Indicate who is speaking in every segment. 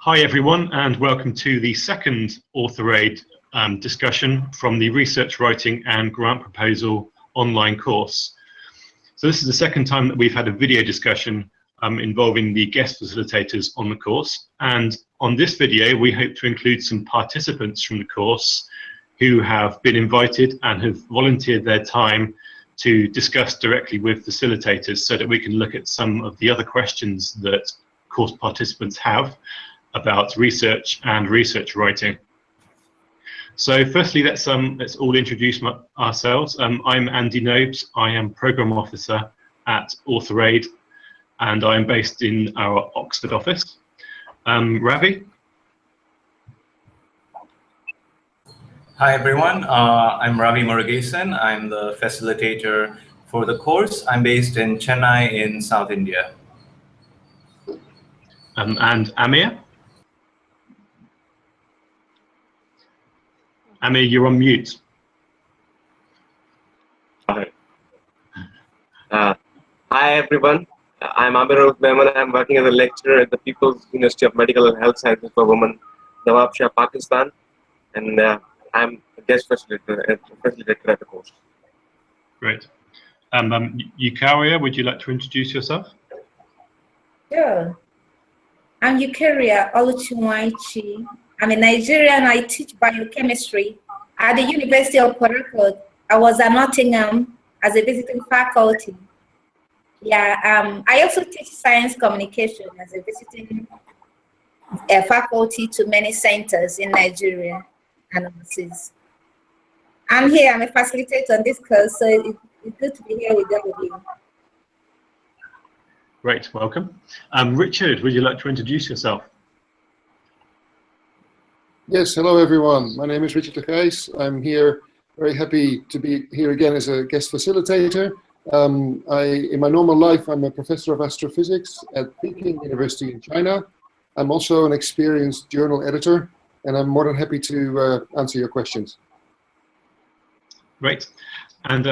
Speaker 1: Hi everyone, and welcome to the second AuthorAID discussion from the Research Writing and Grant Proposal online course. So this is the second time that we've had a video discussion involving the guest facilitators on the course, and on this video we hope to include some participants from the course who have been invited and have volunteered their time to discuss directly with facilitators so that we can look at some of the other questions that course participants have about research and research writing. So firstly, let's all introduce ourselves. I'm Andy Nobes. I am Programme Officer at AuthorAID, and I'm based in our Oxford office. Ravi?
Speaker 2: Hi everyone, I'm Ravi Murugesan. I'm the facilitator for the course. I'm based in Chennai in South India.
Speaker 1: And Amir? Amir, you're on mute.
Speaker 3: Hi everyone, I'm Amir Rahman. I'm working as a lecturer at the People's University of Medical and Health Sciences for Women, Nawab Shah, Pakistan, and I'm a guest facilitator at the course.
Speaker 1: Great. Eukaria, would you like to introduce yourself?
Speaker 4: Sure. I'm Eukaria Oluchunwaichi. I'm a Nigerian. I teach biochemistry at the University of Port Harcourt. I was at Nottingham as a visiting faculty. Yeah, I also teach science communication as a visiting faculty to many centers in Nigeria and overseas. I'm here. I'm a facilitator on this course, so it's good to be here with all of you.
Speaker 1: Great, welcome. Richard, would you like to introduce yourself?
Speaker 5: Yes, hello everyone. My name is Richard Lechijs. I'm here, very happy to be here again as a guest facilitator. In my normal life, I'm a professor of astrophysics at Peking University in China. I'm also an experienced journal editor, and I'm more than happy to answer your questions.
Speaker 1: Great. And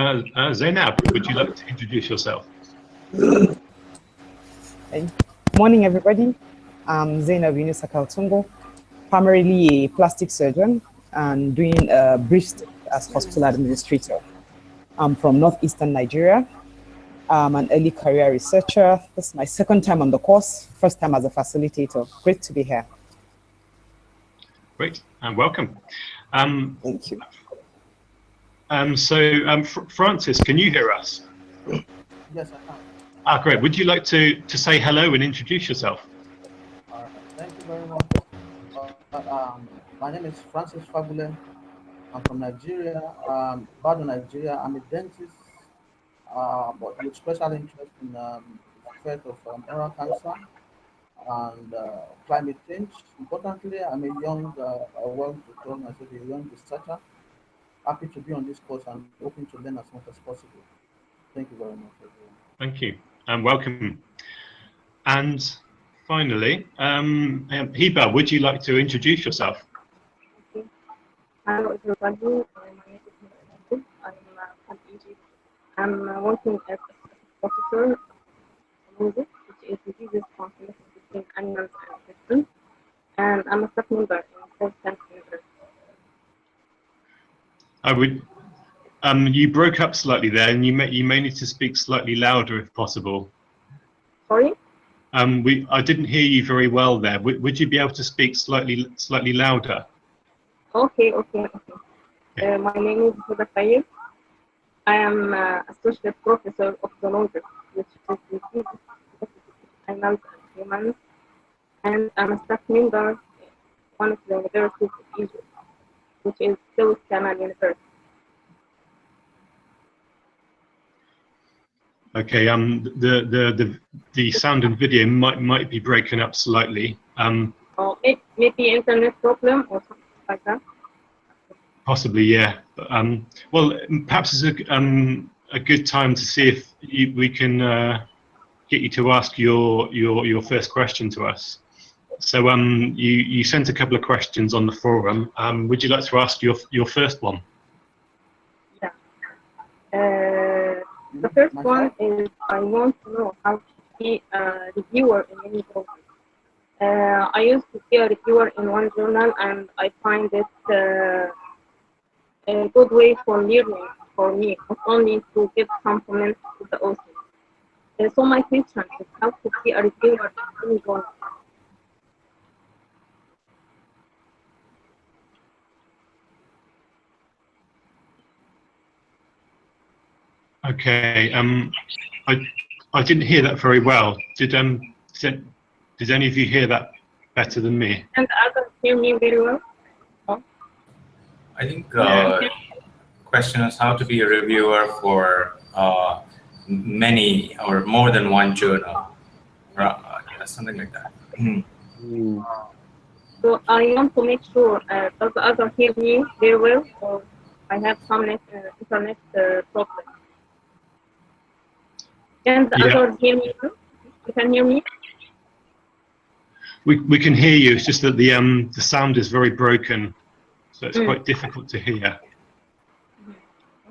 Speaker 1: Zainab, would you like to introduce yourself?
Speaker 6: Hey. Morning, everybody. I'm Zainab Yunus Akaltungo, primarily a plastic surgeon and doing a brief stint as hospital administrator. I'm from northeastern Nigeria. I'm an early career researcher. This is my second time on the course, first time as a facilitator. Great to be here.
Speaker 1: Great, and welcome.
Speaker 6: Thank you.
Speaker 1: Francis, can you hear us?
Speaker 7: Yes, I can.
Speaker 1: Ah, great. Would you like to say hello and introduce yourself?
Speaker 7: Thank you very much. My name is Francis Fabule. I'm from Nigeria, Bado, Nigeria. I'm a dentist, but with special interest in the threat of oral cancer and climate change. Importantly, I'm a young, I want to call myself a young researcher. Happy to be on this course and hoping to learn as much as possible. Thank you very much, everyone.
Speaker 1: Thank you, and welcome. And finally, Hiba, would you like to introduce yourself?
Speaker 8: Okay. Hello, everybody. My name is Hiba. I'm from Egypt. I'm working as a professor in music, which is diseases transmission between animals and persons. And I'm a staff member in South University.
Speaker 1: I would. You broke up slightly there, and you may need to speak slightly louder if possible.
Speaker 8: Sorry?
Speaker 1: I didn't hear you very well there. Would you be able to speak slightly louder?
Speaker 8: Okay. My name is Huda Tayyib. I am associate professor of zoology, which is diseases animals and humans, and I'm a staff member in one of the universities of Egypt, which is South Kamal University.
Speaker 1: Okay. The sound and video might be broken up slightly.
Speaker 8: Or maybe internet problem or something like that.
Speaker 1: Possibly, yeah. But, well, perhaps it's a good time to see if we can get you to ask your first question to us. So you sent a couple of questions on the forum. Would you like to ask your first one?
Speaker 8: Yeah. The first one is I want to know how to be a reviewer in many books. I used to be a reviewer in one journal, and I find it a good way for learning for me, not only to give some comments to the author. So my question is how to be a reviewer in any journal.
Speaker 1: Okay. I didn't hear that very well. Did any of you hear that better than me?
Speaker 8: And others hear me very well?
Speaker 2: I think question is how to be a reviewer for many or more than one journal. Something like that.
Speaker 8: So I want to make sure does the other hear me very well, or I have some internet problem. Can the others hear me? You can hear me?
Speaker 1: We can hear you. It's just that the sound is very broken, so it's quite difficult to hear.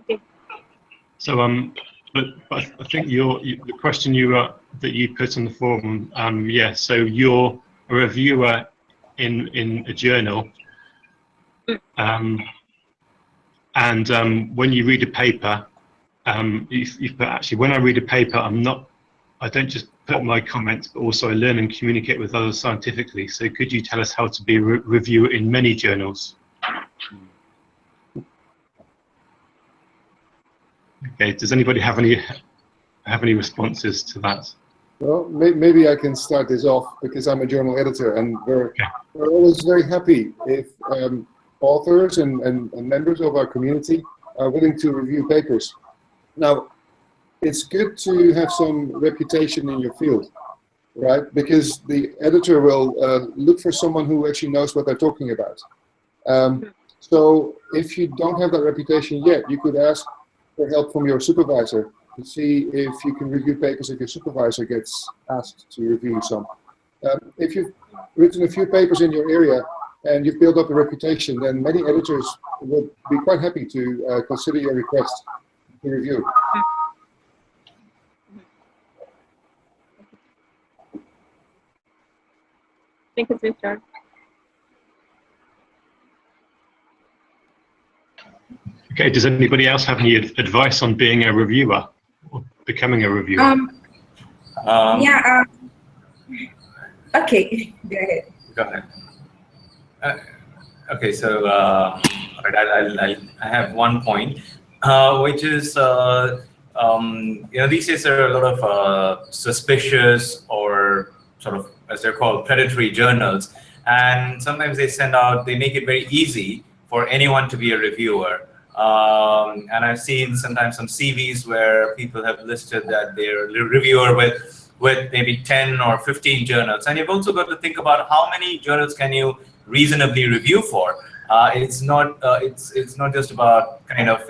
Speaker 8: Okay.
Speaker 1: So but I think the question that you put on the forum, yeah. So you're a reviewer in a journal, and when you read a paper, you put actually when I read a paper, I don't just put my comments, but also I learn and communicate with others scientifically. So could you tell us how to be a reviewer in many journals? Okay, does anybody have any responses to that?
Speaker 5: Well, maybe I can start this off because I'm a journal editor, and we're always very happy if authors and members of our community are willing to review papers. Now, it's good to have some reputation in your field, right? Because the editor will look for someone who actually knows what they're talking about. So if you don't have that reputation yet, you could ask for help from your supervisor to see if you can review papers if your supervisor gets asked to review some. If you've written a few papers in your area and you've built up a reputation, then many editors would be quite happy to consider your request to review.
Speaker 8: Thank you, Richard.
Speaker 1: Okay, does anybody else have any advice on being a reviewer or becoming a reviewer?
Speaker 4: Okay, go ahead.
Speaker 2: Go ahead. Okay, so I have one point, which is these days there are a lot of suspicious or sort of, as they're called, predatory journals, and sometimes they make it very easy for anyone to be a reviewer. And I've seen sometimes some CVs where people have listed that they're a reviewer with maybe 10 or 15 journals. And you've also got to think about how many journals can you reasonably review for. It's not just about kind of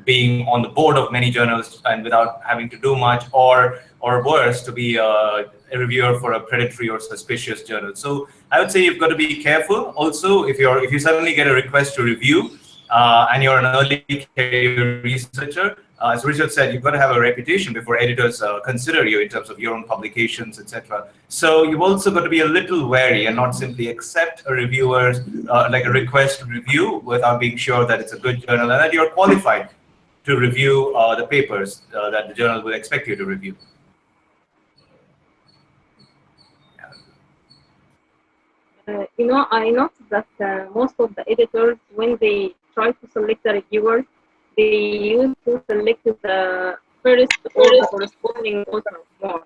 Speaker 2: being on the board of many journals and without having to do much, or worse, to be a reviewer for a predatory or suspicious journal. So I would say you've got to be careful. Also, if you suddenly get a request to review and you're an early career researcher, as Richard said, you've got to have a reputation before editors consider you in terms of your own publications, etc. So you've also got to be a little wary and not simply accept a reviewer's like a request to review without being sure that it's a good journal and that you're qualified to review the papers that the journal will expect you to review.
Speaker 8: I noticed that most of the editors, when they try to select the reviewers, they used to select the first or the corresponding author more.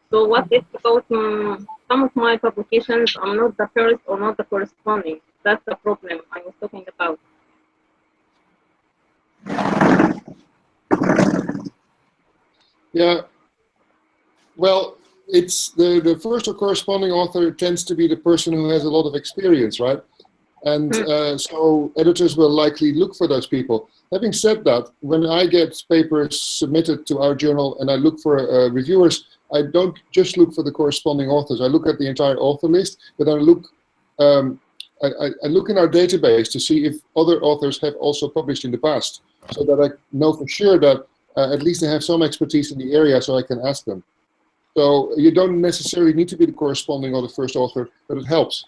Speaker 8: So what if about some of my publications, I'm not the first or not the corresponding? That's the problem I was talking about.
Speaker 5: Yeah, well, it's the first or corresponding author tends to be the person who has a lot of experience, right? And so editors will likely look for those people. Having said that, when I get papers submitted to our journal and I look for reviewers, I don't just look for the corresponding authors. I look at the entire author list, but I look I look in our database to see if other authors have also published in the past, so that I know for sure that at least they have some expertise in the area, so I can ask them. So you don't necessarily need to be the corresponding or the first author, but it helps.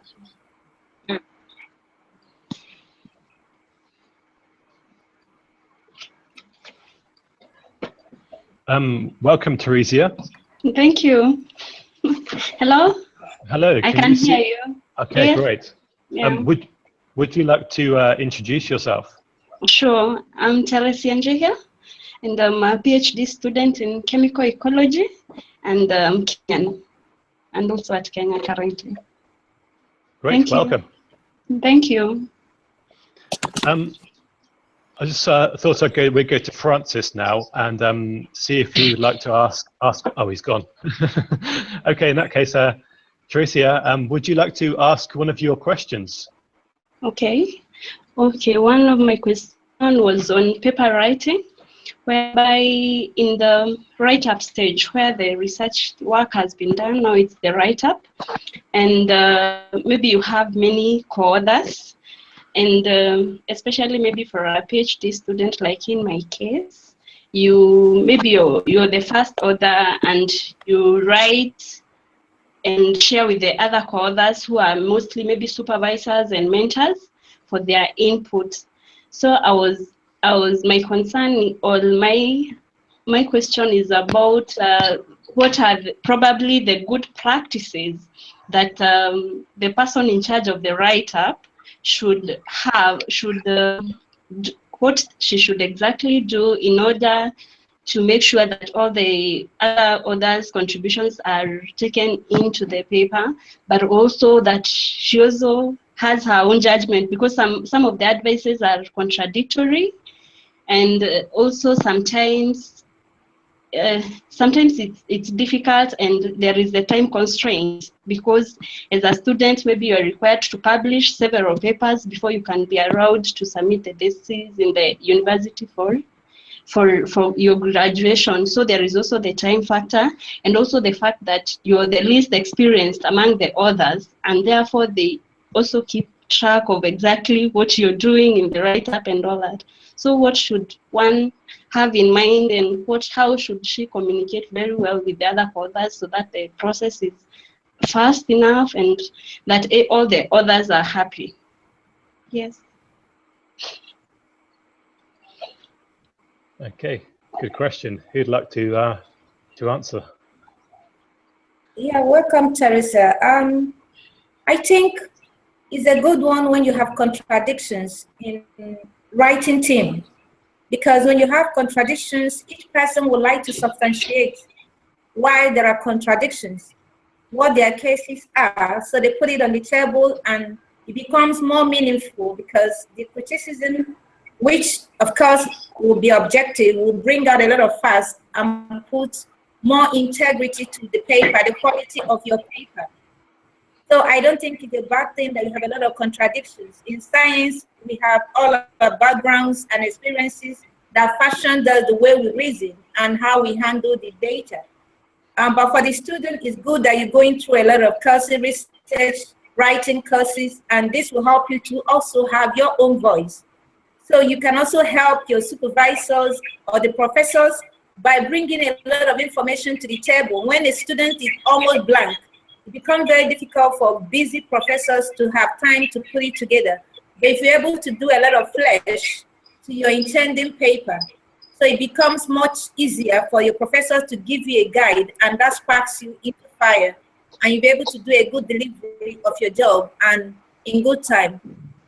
Speaker 1: Welcome, Theresia.
Speaker 9: Thank you. Hello?
Speaker 1: Hello.
Speaker 9: I can hear you.
Speaker 1: Okay,
Speaker 9: Yes.
Speaker 1: great.
Speaker 9: Yeah.
Speaker 1: Would you like to introduce yourself?
Speaker 9: Sure. I'm Theresia Njihia, and I'm a PhD student in chemical ecology, and Kenyan, and also at Kenya currently.
Speaker 1: Great,
Speaker 9: Thank
Speaker 1: welcome.
Speaker 9: You. Thank you.
Speaker 1: I just thought we'd go to Francis now and see if he would like to ask. Oh, he's gone. Okay, in that case, Theresia, would you like to ask one of your questions?
Speaker 9: Okay. Okay. One of my questions was on paper writing, whereby in the write-up stage where the research work has been done, now it's the write-up, and maybe you have many co-authors. And especially maybe for a PhD student, like in my case, maybe you're the first author and you write and share with the other co-authors who are mostly maybe supervisors and mentors for their input. So my concern or my question is about what are probably the good practices that the person in charge of the write-up should what she should exactly do in order to make sure that all the other authors' contributions are taken into the paper, but also that she also has her own judgment, because some of the advices are contradictory, and also sometimes it's difficult, and there is a time constraint, because as a student maybe you're required to publish several papers before you can be allowed to submit the thesis in the university for your graduation. So there is also the time factor, and also the fact that you're the least experienced among the authors, and therefore they also keep track of exactly what you're doing in the write-up and all that. So what should one have in mind, and how should she communicate very well with the other authors so that the process is fast enough and that all the authors are happy? Yes.
Speaker 1: Okay, good question. Who'd like to answer?
Speaker 4: Yeah, welcome, Teresa. I think it's a good one when you have contradictions in writing team, because when you have contradictions, each person would like to substantiate why there are contradictions, what their cases are, so they put it on the table and it becomes more meaningful, because the criticism, which of course will be objective, will bring out a lot of facts and put more integrity to the paper, the quality of your paper. So I don't think it's a bad thing that you have a lot of contradictions. In science, we have all our backgrounds and experiences that fashion the way we reason and how we handle the data. But for the student, it's good that you're going through a lot of cursive research, writing courses, and this will help you to also have your own voice. So you can also help your supervisors or the professors by bringing a lot of information to the table. When a student is almost blank, it becomes very difficult for busy professors to have time to put it together. But if you're able to do a lot of flesh to your intending paper, so it becomes much easier for your professors to give you a guide, and that sparks you into fire, and you'll be able to do a good delivery of your job and in good time.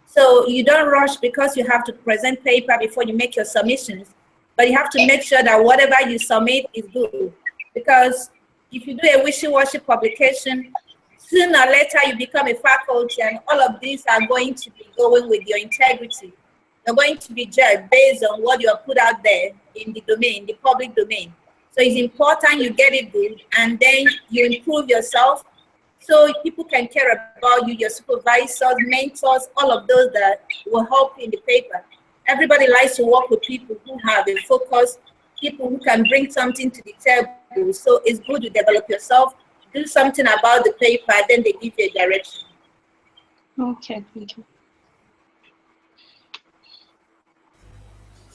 Speaker 4: So you don't rush because you have to present paper before you make your submissions, but you have to make sure that whatever you submit is good, because if you do a wishy-washy publication, sooner or later you become a faculty, and all of these are going to be going with your integrity. You're going to be judged based on what you have put out there in the domain, the public domain. So it's important you get it good, and then you improve yourself so people can care about you, your supervisors, mentors, all of those that will help in the paper. Everybody likes to work with people who have a focus, people who can bring something to the table. So it's good to develop yourself, do something about the paper, then they give you a direction.
Speaker 9: Okay, thank you.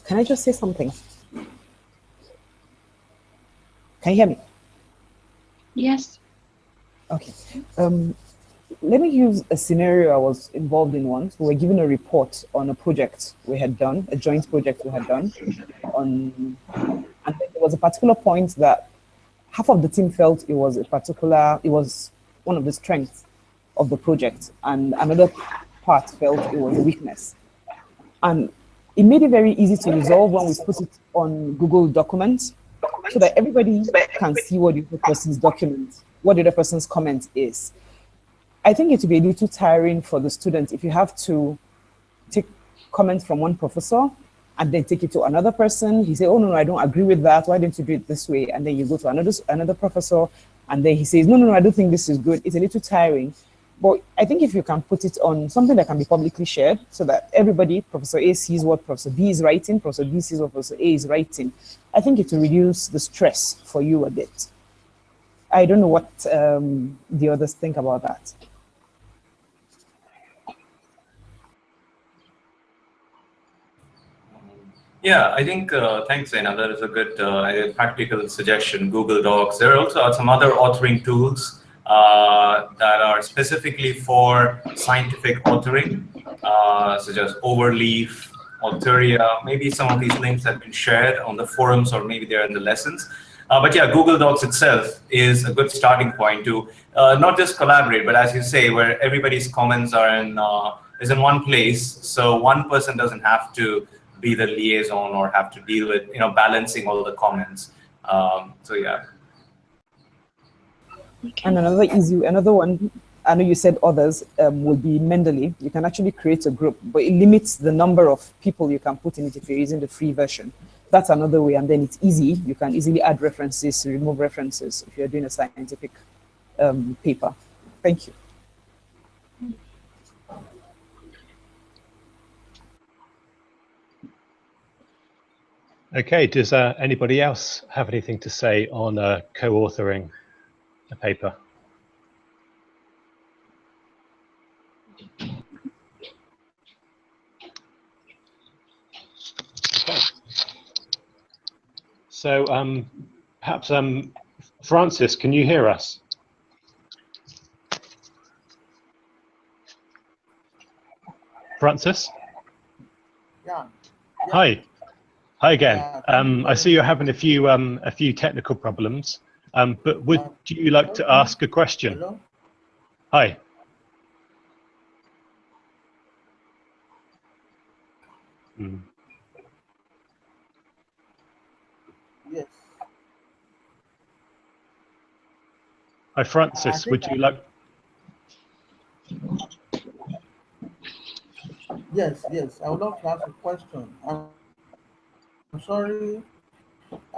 Speaker 6: Can I just say something? Can you hear me?
Speaker 9: Yes.
Speaker 6: Okay. Let me use a scenario I was involved in once. We were given a report on a project we had done, a joint project we had done on, and there was a particular point that half of the team felt it was one of the strengths of the project, and another part felt it was a weakness. And it made it very easy to resolve when we put it on Google Documents so that everybody can see what the other person's document, what the other person's comment is. I think it would be a little tiring for the student if you have to take comments from one professor and then take it to another person. He says, oh, no, I don't agree with that. Why don't you do it this way? And then you go to another professor, and then he says, no, I don't think this is good. It's a little tiring. But I think if you can put it on something that can be publicly shared so that everybody, Professor A sees what Professor B is writing, Professor B sees what Professor A is writing, I think it will reduce the stress for you a bit. I don't know what the others think about that.
Speaker 2: Yeah, I think, thanks, Zainab. That is a good practical suggestion, Google Docs. There are also some other authoring tools that are specifically for scientific authoring, such as Overleaf, Authoria. Maybe some of these links have been shared on the forums, or maybe they're in the lessons. But yeah, Google Docs itself is a good starting point to not just collaborate, but as you say, where everybody's comments are is in one place, so one person doesn't have to be the liaison or have to deal with balancing all the comments. So yeah.
Speaker 6: And another one, I know you said others, will be Mendeley. You can actually create a group, but it limits the number of people you can put in it if you're using the free version. That's another way, and then it's easy. You can easily add references, remove references if you're doing a scientific paper. Thank you.
Speaker 1: Okay, does anybody else have anything to say on co-authoring a paper? Okay. So perhaps Francis, can you hear us? Francis?
Speaker 7: Yeah.
Speaker 1: Hi. Hi again. I see you're having a few technical problems, but would you like to ask a question?
Speaker 7: Hello?
Speaker 1: Hi.
Speaker 7: Yes.
Speaker 1: Hi, Francis. Would you like?
Speaker 7: Yes. I would love to ask a question. I'm sorry,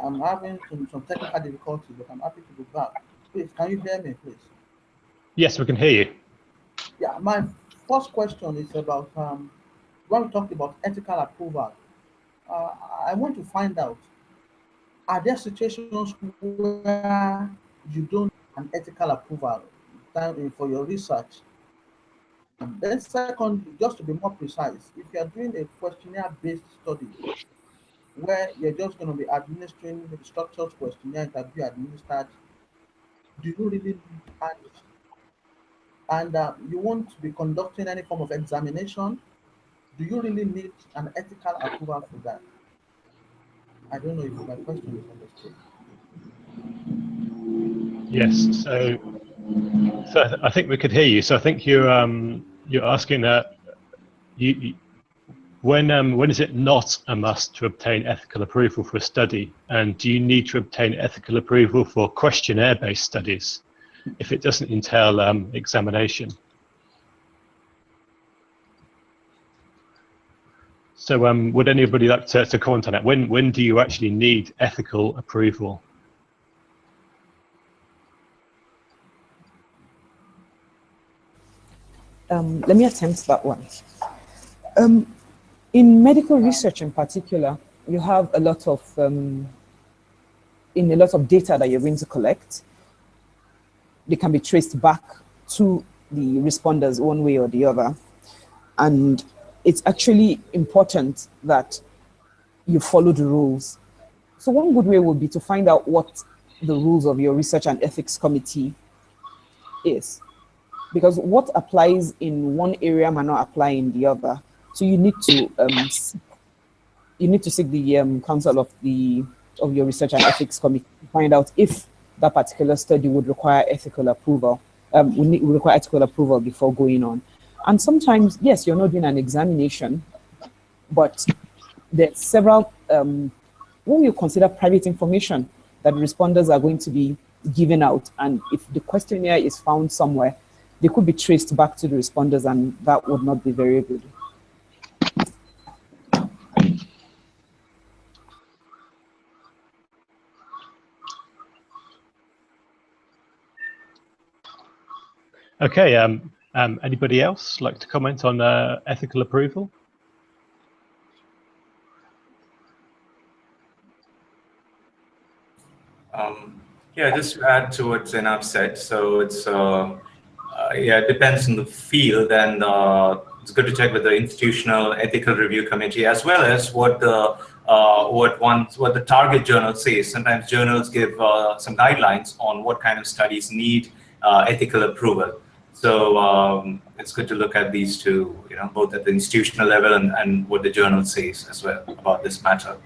Speaker 7: I'm having some technical difficulties, but I'm happy to be back. Please, can you hear me, please?
Speaker 1: Yes, we can hear you.
Speaker 7: Yeah, my first question is about when we talked about ethical approval. I want to find out, are there situations where you don't have an ethical approval for your research? Then second, just to be more precise, if you are doing a questionnaire-based study, where you're just going to be administering the structured questionnaire that be administered, do you really need and you won't be conducting any form of examination, do you really need an ethical approval for that? I don't know if my question is understood.
Speaker 1: Yes. So I think we could hear you. So I think you're asking when is it not a must to obtain ethical approval for a study, and do you need to obtain ethical approval for questionnaire-based studies if it doesn't entail examination? So would anybody like to comment on that? When do you actually need ethical approval?
Speaker 6: Let me attempt that one. In medical research in particular, you have a lot of data that you're going to collect. They can be traced back to the responders one way or the other. And it's actually important that you follow the rules. So one good way would be to find out what the rules of your research and ethics committee is. Because what applies in one area might not apply in the other. So you need to seek the counsel of your research and ethics committee to find out if that particular study would require ethical approval. Would require ethical approval before going on. And sometimes, yes, you're not doing an examination, but there's several when you consider private information that responders are going to be giving out, and if the questionnaire is found somewhere, they could be traced back to the responders, and that would not be very good.
Speaker 1: Okay, anybody else like to comment on ethical approval?
Speaker 2: Yeah, just to add to what Zainab said, so it's yeah, it depends on the field, and it's good to check with the institutional ethical review committee as well as what the target journal says. Sometimes journals give some guidelines on what kind of studies need ethical approval. So it's good to look at these two, both at the institutional level and what the journal says as well about this matter.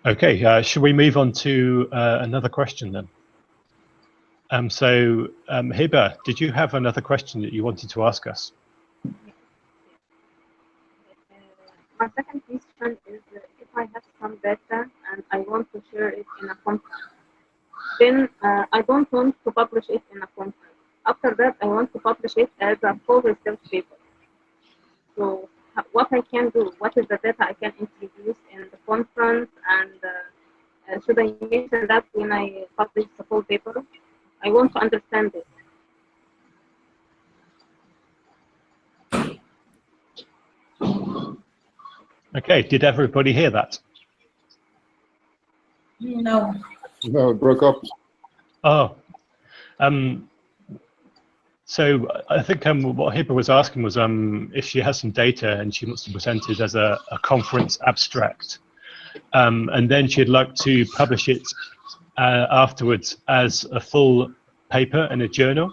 Speaker 1: Okay, should we move on to another question then? So Hiba, did you have another question that you wanted to ask us?
Speaker 8: My second question is if I have some data and I want to share it in a conference, then I don't want to publish it in a conference. After that, I want to publish it as a full research paper. So what I can do, what is the data I can introduce in the conference, and should I mention that when I publish the full paper? I want to understand it.
Speaker 1: Okay, did everybody hear that?
Speaker 4: No.
Speaker 5: No, it broke up.
Speaker 1: Oh, so I think what Hiba was asking was if she has some data and she wants to present it as a conference abstract, and then she'd like to publish it afterwards as a full paper in a journal.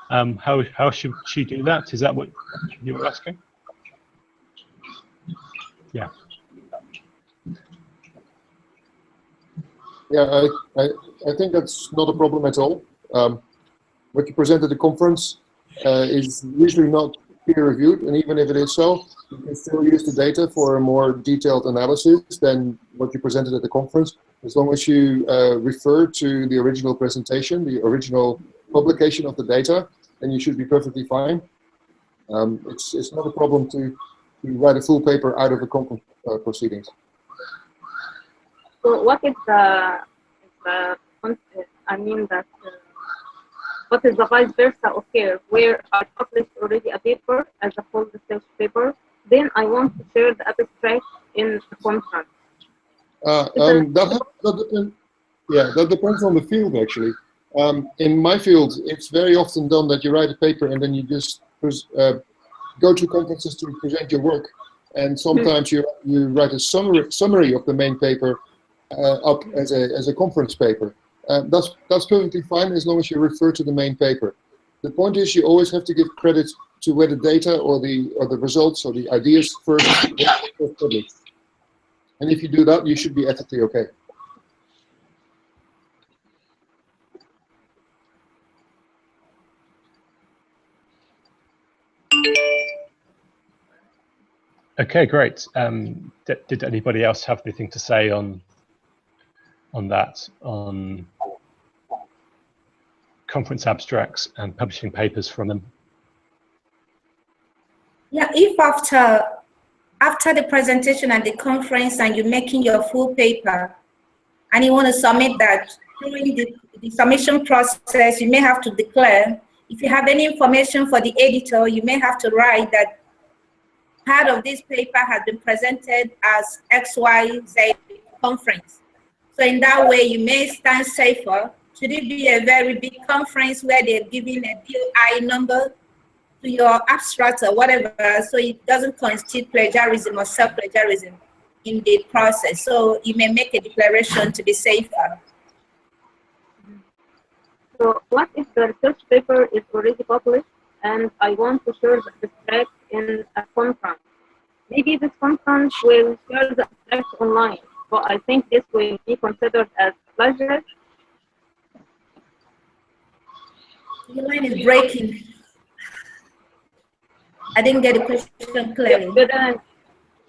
Speaker 1: How should she do that? Is that what you were asking? Yeah.
Speaker 5: Yeah, I think that's not a problem at all. What you present at the conference is usually not peer-reviewed, and even if it is so, you can still use the data for a more detailed analysis than what you presented at the conference, as long as you refer to the original presentation, the original publication of the data, then you should be perfectly fine. It's not a problem to write a full paper out of the conference proceedings.
Speaker 8: So what is what is the vice versa occur, where I published already a paper as a full research paper, then I want to share the abstract in the conference?
Speaker 5: That depends on the field, actually. In my field, it's very often done that you write a paper and then you just go to conferences to present your work, and sometimes you write a summary of the main paper up as a conference paper. That's perfectly fine as long as you refer to the main paper. The point is, you always have to give credit to where the data or the results or the ideas first published. And if you do that, you should be ethically okay.
Speaker 1: Okay, great. Did anybody else have anything to say on that, on conference abstracts and publishing papers from them?
Speaker 4: Yeah, if after the presentation at the conference and you're making your full paper and you want to submit that, during the submission process, you may have to declare, if you have any information for the editor, you may have to write that part of this paper has been presented as XYZ conference. So in that way, you may stand safer. Should it be a very big conference where they're giving a DOI number, to your abstract or whatever, so it doesn't constitute plagiarism or self-plagiarism in the process. So you may make a declaration to be safer.
Speaker 8: So what if the research paper is already published and I want to share the abstract in a conference? Maybe this conference will share the abstract online, but I think this will be considered as plagiarism.
Speaker 4: Your line is breaking. I didn't get the question clearly.
Speaker 8: But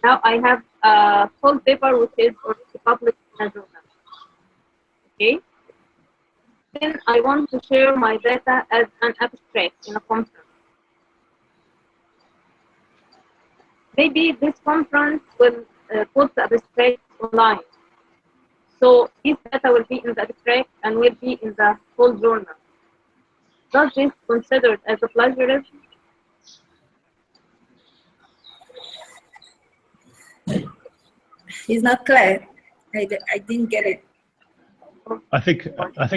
Speaker 8: now I have a full paper which is already published in a journal. Okay. Then I want to share my data as an abstract in a conference. Maybe this conference will put the abstract online. So this data will be in the abstract and will be in the whole journal. Does this considered as a plagiarism?
Speaker 4: It's not clear. I didn't get it.
Speaker 1: I think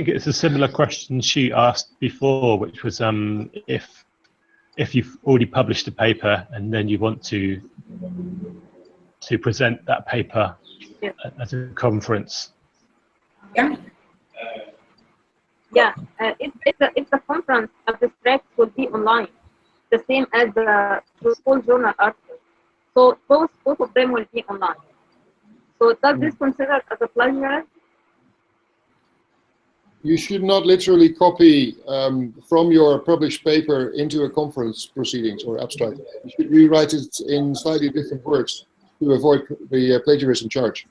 Speaker 1: it's a similar question she asked before, which was if you've already published a paper and then you want to present that paper at a conference.
Speaker 4: Yeah.
Speaker 8: Yeah. If the conference abstract will be online, the same as the full journal article. So both of them will be online. So does this consider as a plagiarism?
Speaker 5: You should not literally copy from your published paper into a conference proceedings or abstract. You should rewrite it in slightly different words to avoid the plagiarism charge.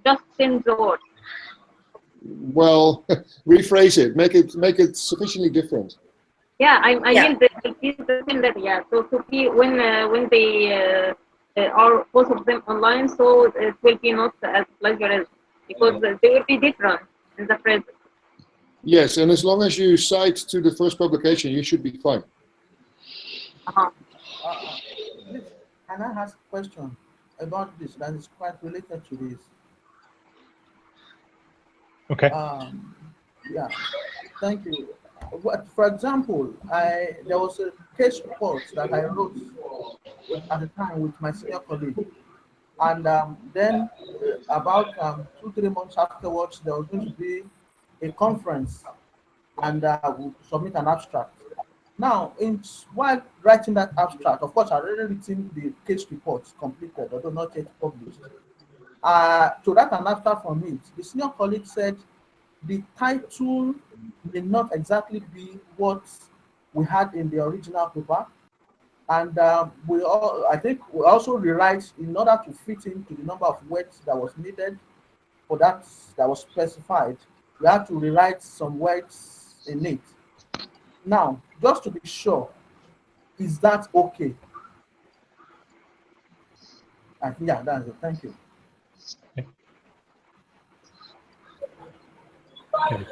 Speaker 8: Just change the word.
Speaker 5: Well, rephrase it. Make it sufficiently different.
Speaker 8: Yeah, I mean the similar. Yeah. So to be when they are both of them online, so it will be not as plagiarism because they will be different in the present.
Speaker 5: Yes, and as long as you cite to the first publication, you should be fine.
Speaker 8: Uh-huh.
Speaker 7: Can I ask a question about this that is quite related to this?
Speaker 1: Okay.
Speaker 7: Yeah, thank you. For example, there was a case report that I wrote at the time with my senior colleague, and then about 2-3 months afterwards, there was going to be a conference, and we'll submit an abstract. Now, while writing that abstract, of course, I already written the case report completed, although not yet published. To write an abstract from it, the senior colleague said the title may not exactly be what we had in the original paper, and I think we also rewrite in order to fit into the number of words that was needed for that was specified. We had to rewrite some words in it. Now, just to be sure, is that okay? Yeah, that's it. Thank you.
Speaker 1: Okay.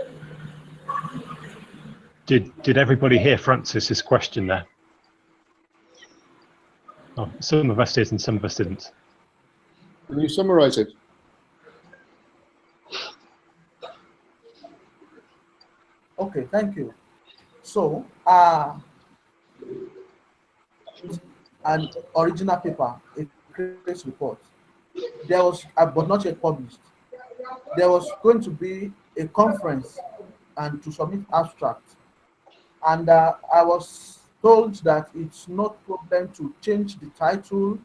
Speaker 1: Did everybody hear Francis's question there? Oh, some of us did and some of us didn't.
Speaker 5: Can you summarize it?
Speaker 7: Okay, thank you. So, an original paper, a case report, there was, but not yet published. There was going to be a conference and to submit abstract, and I was told that it's not problem to change the title,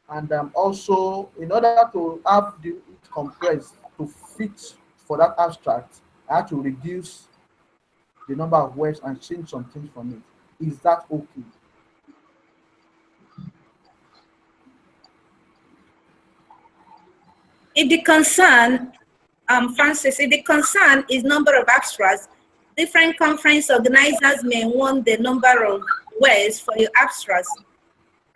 Speaker 7: and also in order to have it compressed to fit for that abstract, I had to reduce the number of words and change some things from it. Is that okay?
Speaker 4: If the concern, Francis, if the concern is number of abstracts, different conference organizers may want the number of words for your abstracts.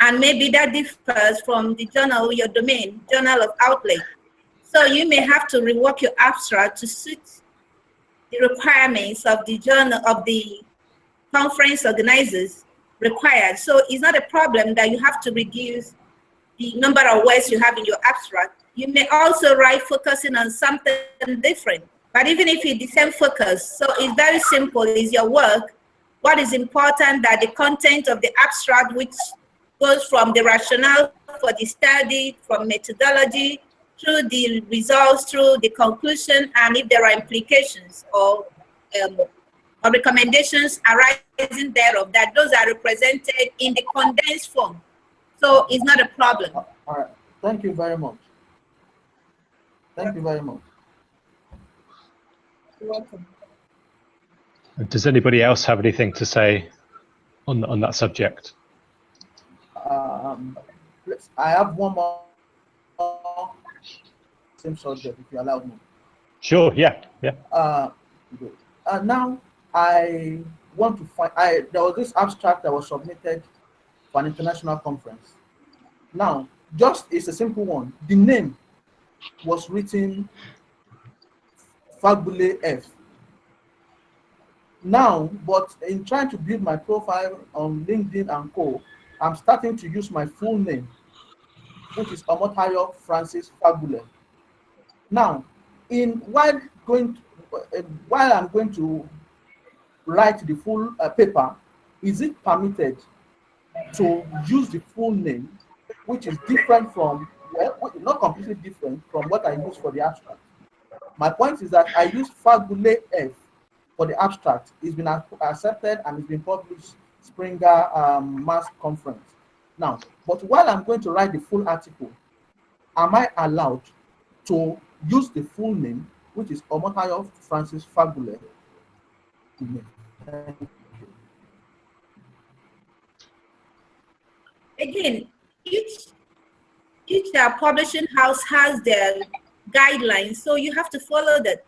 Speaker 4: And maybe that differs from the journal, your domain, journal of outlet. So you may have to rework your abstract to suit the requirements of the journal, of the conference organizers required. So it's not a problem that you have to reduce the number of words you have in your abstract. You may also write focusing on something different, but even if it's the same focus, so it's very simple, it's your work. what is important that the content of the abstract, which goes from the rationale for the study, from methodology, through the results, through the conclusion, and if there are implications or recommendations arising thereof, that those are represented in the condensed form. So it's not a problem.
Speaker 7: All right. Thank you very much. Thank you very much.
Speaker 4: You're welcome.
Speaker 1: Does anybody else have anything to say on that subject?
Speaker 7: I have one more same subject, if you allow me.
Speaker 1: Sure. Yeah.
Speaker 7: Good. Now I want to find. There was this abstract that was submitted for an international conference. Now, it's a simple one. The name was written Fagule F. Now, but in trying to build my profile on LinkedIn and co, I'm starting to use my full name, which is Omotayo Francis Fagule. Now, while I'm going to write the full paper, is it permitted to use the full name, which is different from, well, not completely different from what I use for the abstract? My point is that I use Fagule F for the abstract. It's been accepted and it's been published Springer Mass Conference. Now, but while I'm going to write the full article, am I allowed to use the full name, which is Omotayo Francis Fagule?
Speaker 4: Again, each publishing house has their guidelines, so you have to follow that.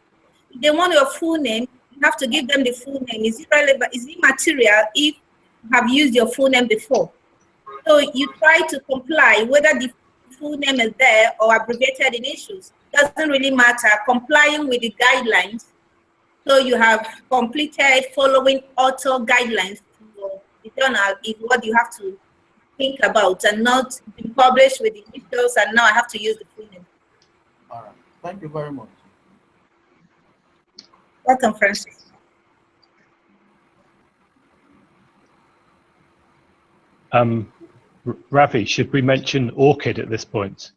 Speaker 4: If they want your full name, you have to give them the full name. Is it relevant? Is it material if you have used your full name before? So you try to comply, whether the full name is there or abbreviated initials. Doesn't really matter. Complying with the guidelines. So you have completed following author guidelines for the journal is what you have to think about, and not be published with the initials and now I have to use the full name.
Speaker 7: All right. Thank you very much.
Speaker 4: Welcome, Francis.
Speaker 1: Ravi, should we mention ORCID at this point?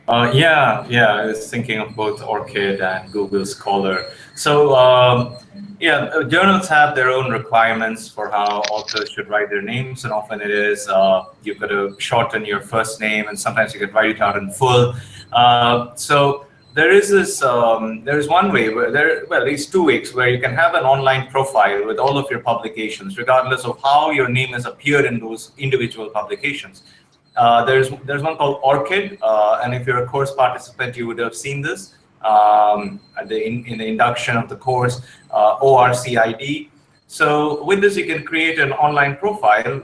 Speaker 2: Yeah, I was thinking of both ORCID and Google Scholar. So yeah, journals have their own requirements for how authors should write their names, and often it is you've got to shorten your first name, and sometimes you can write it out in full. So there is this, there is one way where well, at least 2 ways where you can have an online profile with all of your publications, regardless of how your name has appeared in those individual publications. There's one called ORCID, and if you're a course participant, you would have seen this in the induction of the course, ORCID. So with this, you can create an online profile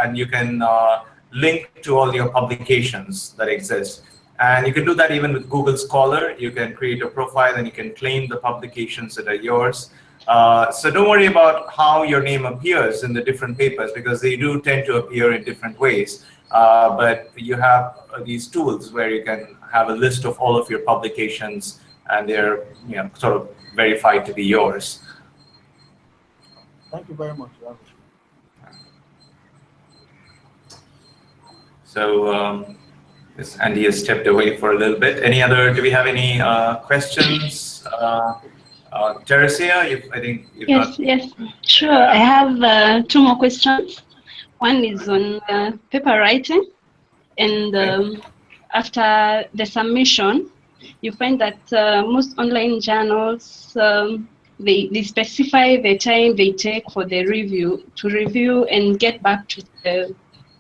Speaker 2: and you can link to all your publications that exist. And you can do that even with Google Scholar. You can create a profile and you can claim the publications that are yours. So don't worry about how your name appears in the different papers, because they do tend to appear in different ways. But you have these tools where you can have a list of all of your publications, and they're sort of verified to be yours.
Speaker 7: Thank you very much.
Speaker 2: So Andy has stepped away for a little bit. Do we have any questions? Teresia, I think you've got...
Speaker 9: Yes, sure. I have 2 more questions. One is on paper writing, and after the submission, you find that most online journals, they specify the time they take for the review and get back to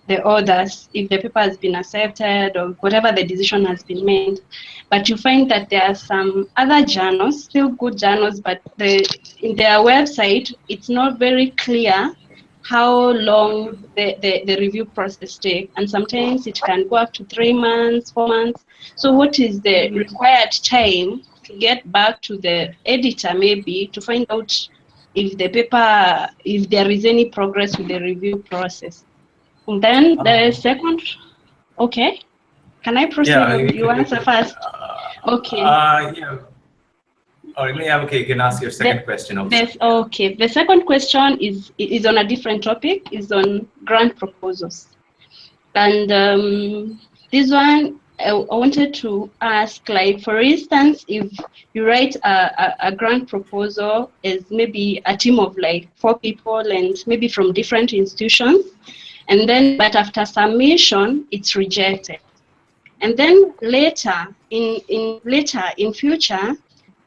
Speaker 9: the authors if the paper has been accepted or whatever the decision has been made. But you find that there are some other journals, still good journals, but in their website, it's not very clear how long the review process takes, and sometimes it can go up to 3 months, 4 months. So what is the required time to get back to the editor, maybe, to find out if the paper, if there is any progress with the review process? And then the second, okay, can I proceed?
Speaker 2: Yeah,
Speaker 9: you answer first. Okay.
Speaker 2: Yeah. Or yeah, okay, you can ask your second question also.
Speaker 9: Okay, the second question is on a different topic, is on grant proposals. And this one, I wanted to ask, like, for instance, if you write a grant proposal as maybe a team of like 4 people and maybe from different institutions, and then, but after submission, it's rejected. And then later, in future,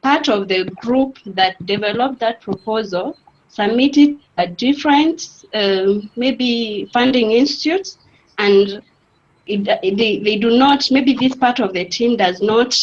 Speaker 9: part of the group that developed that proposal submitted a different, maybe funding institutes, and they do not, maybe this part of the team does not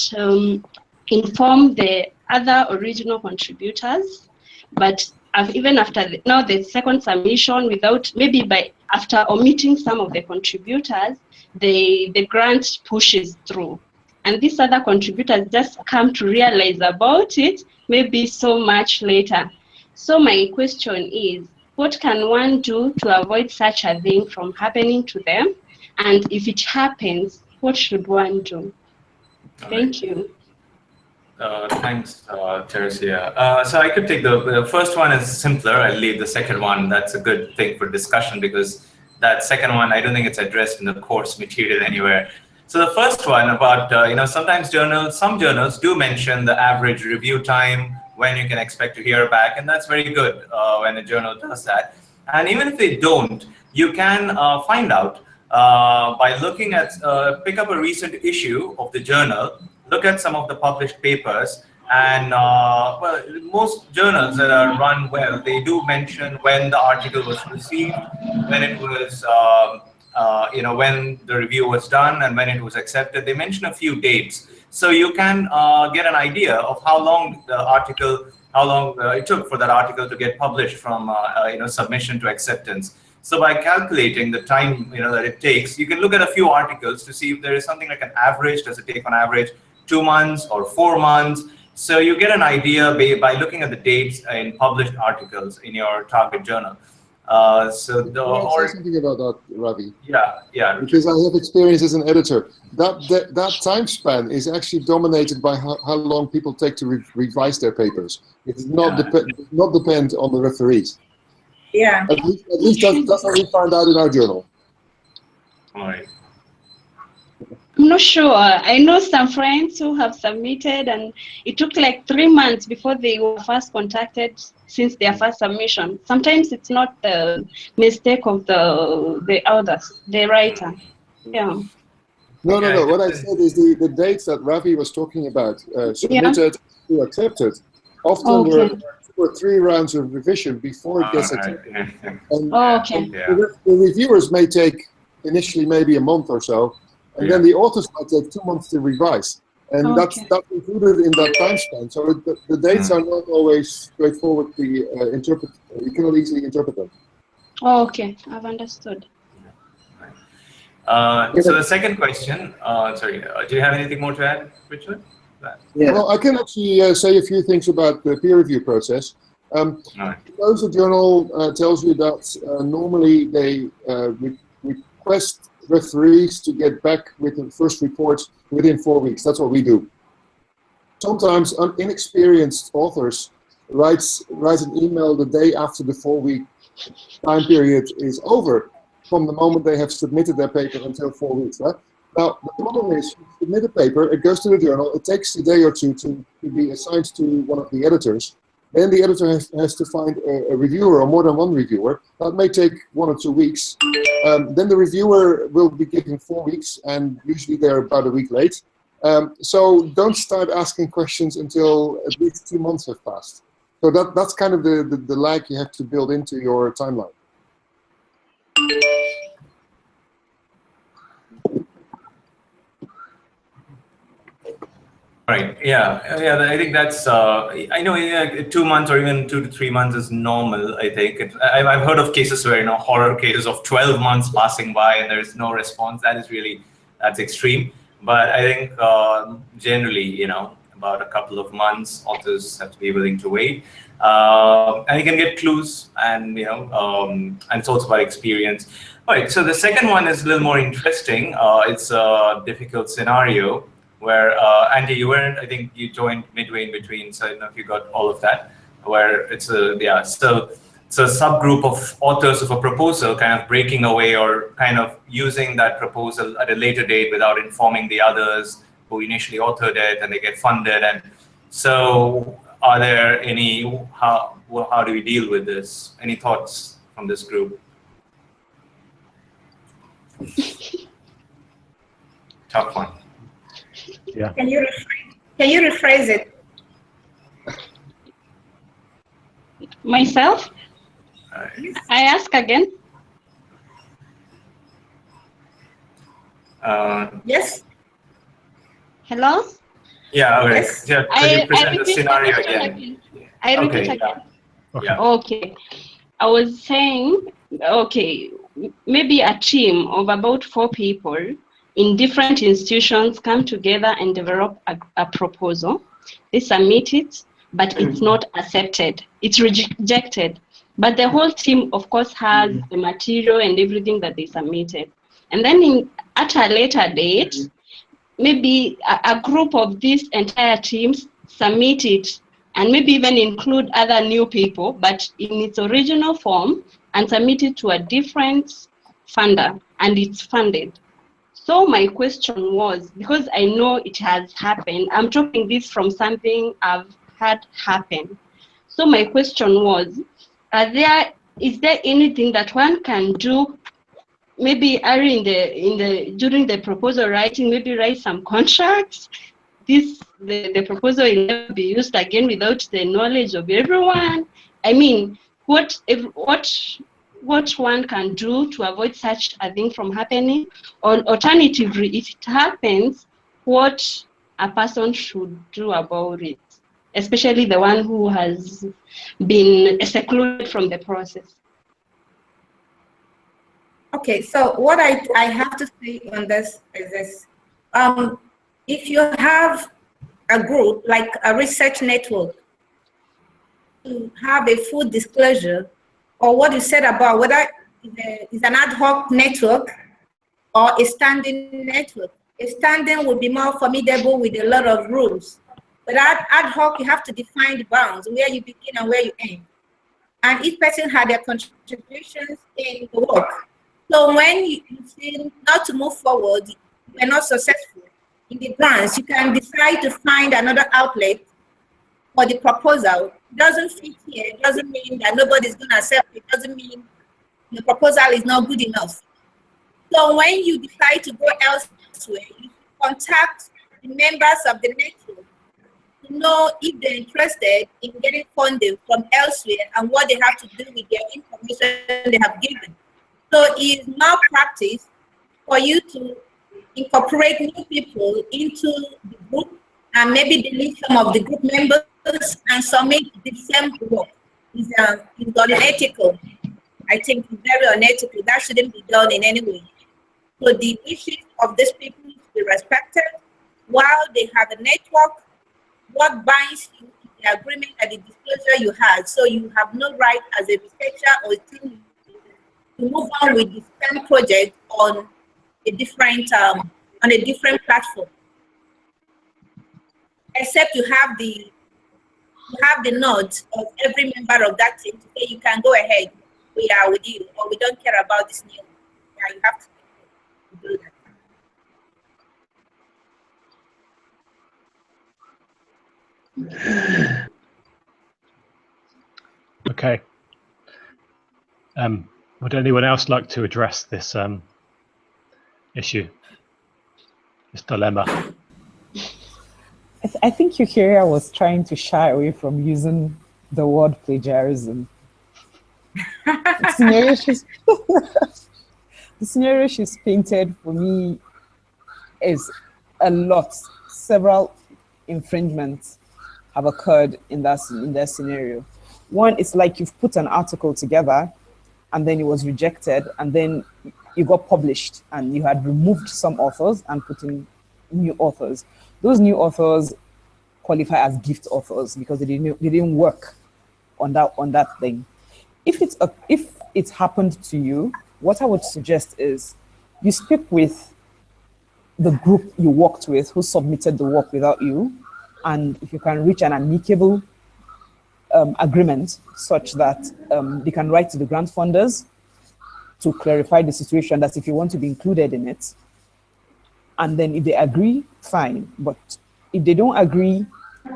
Speaker 9: inform the other original contributors, but even after now the second submission, without maybe after omitting some of the contributors, the grant pushes through, and these other contributors just come to realize about it maybe so much later. So my question is, what can one do to avoid such a thing from happening to them? And if it happens, what should one do? Thank you.
Speaker 2: Thanks, Teresia. So I could take the first one is simpler. I'll leave the second one. That's a good thing for discussion, because that second one, I don't think it's addressed in the course material anywhere. So the first one about, sometimes some journals do mention the average review time, when you can expect to hear back, and that's very good when a journal does that. And even if they don't, you can find out by looking at, pick up a recent issue of the journal, look at some of the published papers, and well, most journals that are run well, they do mention when the article was received, when it was, when the review was done, and when it was accepted. They mention a few dates, so you can get an idea of how long it took for that article to get published from submission to acceptance. So by calculating the time that it takes, you can look at a few articles to see if there is something like an average. Does it take on average 2 months or 4 months? So you get an idea by looking at the dates in published articles in your target journal.
Speaker 5: I'll say something about that, Ravi.
Speaker 2: Yeah.
Speaker 5: Because I have experience as an editor. That time span is actually dominated by how long people take to revise their papers. It does not depend on the referees.
Speaker 4: Yeah.
Speaker 5: At least that's what we found out in our journal.
Speaker 2: All right.
Speaker 9: I'm not sure. I know some friends who have submitted, and it took like 3 months before they were first contacted since their first submission. Sometimes it's not the mistake of the authors, the writer. Yeah.
Speaker 5: No. What I said is the dates that Ravi was talking about, submitted to accepted. Often there are 2 or 3 rounds of revision before it gets accepted. And the reviewers may take initially maybe a month or so, and then the authors might take 2 months to revise. And that's included in that time span. So the dates are not always straightforwardly interpreted. You cannot easily interpret them.
Speaker 9: Okay, I've understood.
Speaker 2: So the second question, do you have anything more to add, Richard?
Speaker 5: Yeah. Well, I can actually say a few things about the peer review process. The journal tells you that normally they request referees to get back with the first report within 4 weeks. That's what we do. Sometimes inexperienced authors write an email the day after the 4-week time period is over, from the moment they have submitted their paper until 4 weeks. Right? Now, the problem is, you submit a paper, it goes to the journal, it takes a day or two to be assigned to one of the editors. Then the editor has to find a reviewer or more than one reviewer. That may take 1 or 2 weeks. Then the reviewer will be given 4 weeks, and usually they're about a week late. So don't start asking questions until at least 2 months have passed. So that's kind of the lag you have to build into your timeline.
Speaker 2: Right. Yeah. I think that's. I know 2 months or even 2 to 3 months is normal. I think I've heard of cases where horror cases of 12 months passing by and there is no response. That's extreme. But I think generally, about a couple of months, authors have to be willing to wait, and you can get clues, and and it's also about experience. All right. So the second one is a little more interesting. It's a difficult scenario where Andy, you weren't. I think you joined midway in between, so I don't know if you got all of that. Where it's a so it's a subgroup of authors of a proposal kind of breaking away or kind of using that proposal at a later date without informing the others who initially authored it, and they get funded. And so, are there any? How do we deal with this? Any thoughts from this group? Tough one.
Speaker 1: Yeah.
Speaker 4: Can you rephrase it?
Speaker 9: Myself? I ask again.
Speaker 4: Yes.
Speaker 9: Hello?
Speaker 2: Yeah, okay.
Speaker 4: Yes.
Speaker 2: Yeah, could you present the scenario again?
Speaker 9: I repeat
Speaker 2: Okay,
Speaker 9: again.
Speaker 2: Yeah.
Speaker 9: Okay. I was saying, okay, maybe a team of about 4 people in different institutions come together and develop a proposal. They submit it, but it's not accepted. It's rejected. But the whole team, of course, has the material and everything that they submitted. And then at a later date, maybe a group of these entire teams submit it and maybe even include other new people, but in its original form, and submit it to a different funder, and it's funded. So my question was, because I know it has happened, I'm talking this from something I've had happen. So my question was, is there anything that one can do, maybe during the proposal writing, maybe write some contracts? The proposal will never be used again without the knowledge of everyone. I mean, what one can do to avoid such a thing from happening, or alternatively, if it happens, what a person should do about it, especially the one who has been secluded from the process.
Speaker 4: Okay, so what I have to say on this is this. If you have a group, like a research network, to have a full disclosure, or what you said about whether it's an ad hoc network or a standing network. A standing will be more formidable with a lot of rules. But ad hoc, you have to define the bounds, where you begin and where you end. And each person had their contributions in the work. So when you see not to move forward, you are not successful in the grants, you can decide to find another outlet for the proposal. It doesn't fit here. It doesn't mean that nobody's going to accept it. It doesn't mean the proposal is not good enough. So when you decide to go elsewhere, you contact the members of the network to know if they're interested in getting funding from elsewhere and what they have to do with their information they have given. So it's now practice for you to incorporate new people into the group and maybe delete some of the group members and submit the same work. It's unethical. I think it's very unethical. That shouldn't be done in any way. So the issues of these people should be respected while they have a network. What binds you is the agreement and the disclosure you had. So you have no right as a researcher or a team to move on with the same project on a different platform, except you have the nod of every member of that team to say you can go ahead, we are with you, or we don't care about this new. Yeah, you have to do
Speaker 1: that. Okay. Would anyone else like to address this issue, this dilemma?
Speaker 6: I think Eukaria was trying to shy away from using the word plagiarism. The scenario she's painted for me is a lot. Several infringements have occurred in that scenario. One, it's like you've put an article together and then it was rejected, and then you got published and you had removed some authors and put in new authors. Those new authors qualify as gift authors because they didn't work on that thing. If it's happened to you, what I would suggest is you speak with the group you worked with who submitted the work without you, and if you can reach an amicable agreement such that they can write to the grant funders to clarify the situation, that if you want to be included in it, and then if they agree, fine. But if they don't agree,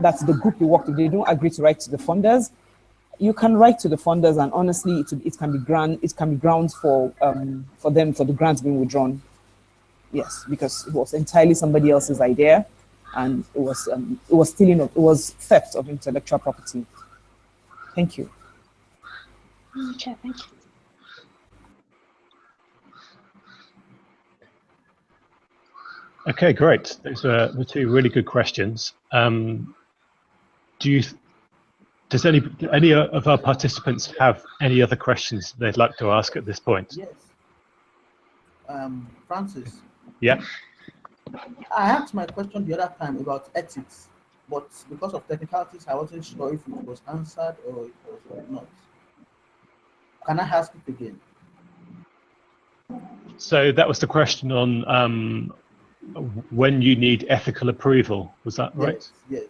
Speaker 6: that's the group you worked with, they don't agree to write to the funders, you can write to the funders, and honestly, it can be grounds for the grants being withdrawn. Yes, because it was entirely somebody else's idea, and it was theft of intellectual property. Thank you.
Speaker 9: Okay, thank you.
Speaker 1: Okay, great. Those were two really good questions. Does any of our participants have any other questions they'd like to ask at this point?
Speaker 7: Yes. Francis.
Speaker 1: Yeah.
Speaker 7: I asked my question the other time about ethics, but because of technicalities, I wasn't sure if it was answered or it was not. Can I ask it again?
Speaker 1: So that was the question on when you need ethical approval. Was that right?
Speaker 7: Yes.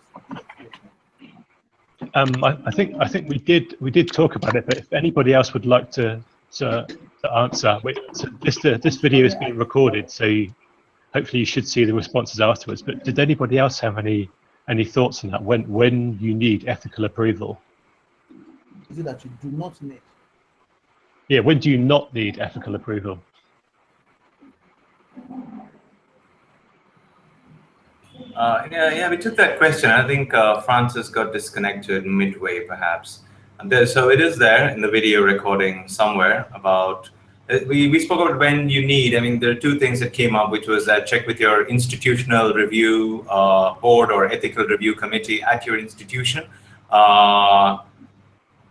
Speaker 1: I think we did talk about it, but if anybody else would like to answer, so this video is being recorded, so hopefully you should see the responses afterwards. But did anybody else have any thoughts on that? When you need ethical approval?
Speaker 7: Is it that you do not need?
Speaker 1: Yeah, when do you not need ethical approval?
Speaker 2: Yeah, we took that question. I think Francis got disconnected midway, perhaps. And so it is there in the video recording somewhere about, we spoke about when you need. I mean, there are two things that came up, which was that check with your institutional review board or ethical review committee at your institution. And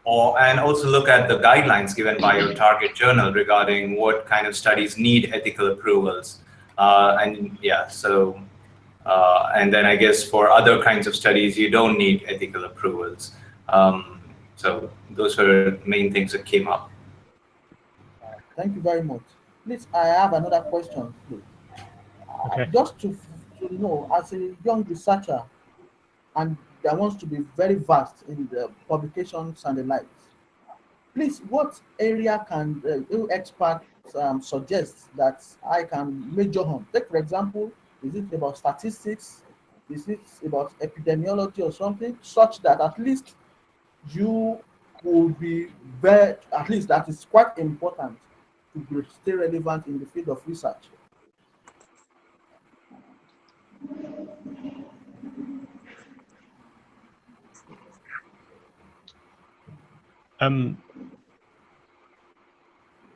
Speaker 2: also look at the guidelines given by your target journal regarding what kind of studies need ethical approvals. And then I guess for other kinds of studies, you don't need ethical approvals. So those were the main things that came up.
Speaker 7: Thank you very much. Please, I have another question.
Speaker 1: Okay.
Speaker 7: Just to know, as a young researcher, and that wants to be very vast in the publications and the likes, please, what area can you experts suggest that I can major on? Take, for example, is it about statistics? Is it about epidemiology or something, such that at least you will be very, at least that is quite important to stay relevant in the field of research?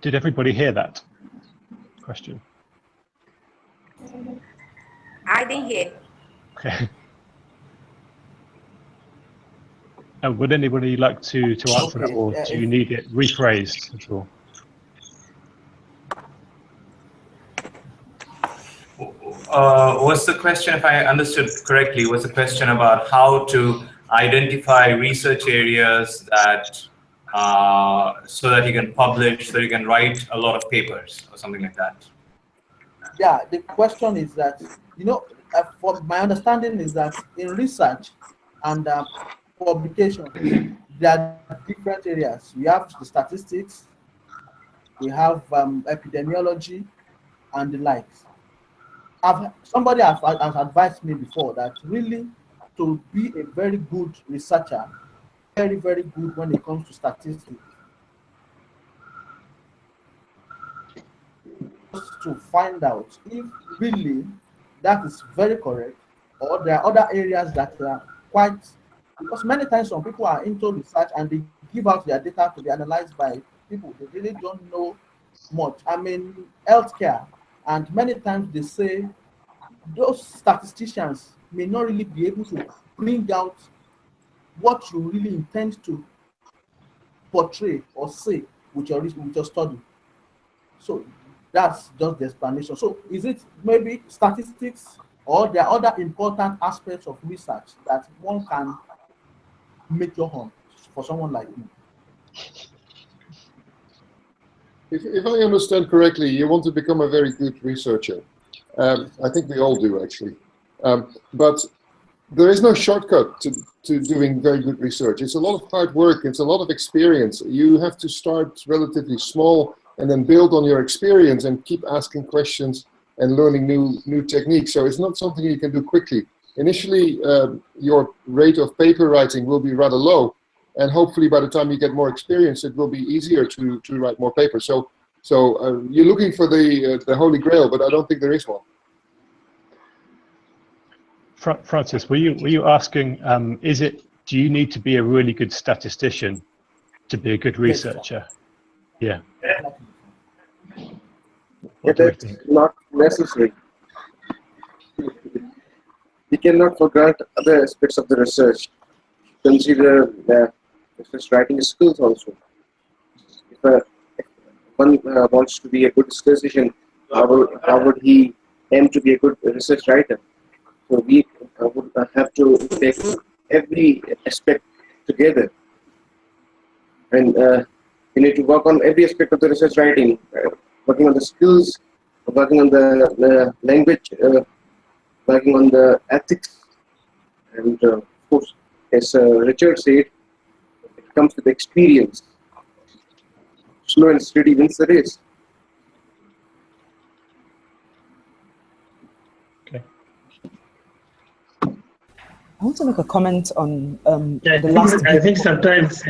Speaker 1: Did everybody hear that question?
Speaker 4: I didn't hear.
Speaker 1: Okay. Would anybody like to answer that, or do you need it rephrased at all?
Speaker 2: Was the question, if I understood correctly, was the question about how to identify research areas that so that you can publish, so you can write a lot of papers or something like that?
Speaker 7: Yeah, the question is that, for my understanding is that in research and publication, there are different areas. We have the statistics, we have epidemiology, and the likes. Somebody has advised me before that really to be a very good researcher, very, very good when it comes to statistics, to find out if really that is very correct, or there are other areas that are quite, because many times some people are into research and they give out their data to be analyzed by people. They really don't know much. I mean, healthcare, and many times they say those statisticians may not really be able to bring out what you really intend to portray or say with your study. So that's just the explanation. So is it maybe statistics, or there are other important aspects of research that one can make your home for someone like me?
Speaker 5: If I understand correctly, you want to become a very good researcher. I think we all do, actually. But there is no shortcut to doing very good research. It's a lot of hard work. It's a lot of experience. You have to start relatively small and then build on your experience and keep asking questions and learning new techniques. So it's not something you can do quickly. Initially, your rate of paper writing will be rather low, and hopefully by the time you get more experience, it will be easier to write more papers. So you're looking for the Holy Grail, but I don't think there is one.
Speaker 1: Francis, were you asking, do you need to be a really good statistician to be a good researcher? Yeah.
Speaker 3: That's not necessary. We cannot forget other aspects of the research. Consider the research writing skills also. If one wants to be a good statistician, how would he aim to be a good research writer? So we would have to take every aspect together, and we need to work on every aspect of the research writing, working on the skills, working on the language, working on the ethics, and of course, as Richard said, it comes with experience. Slow and steady wins the race.
Speaker 6: I want to make a comment on
Speaker 10: the last. I think sometimes.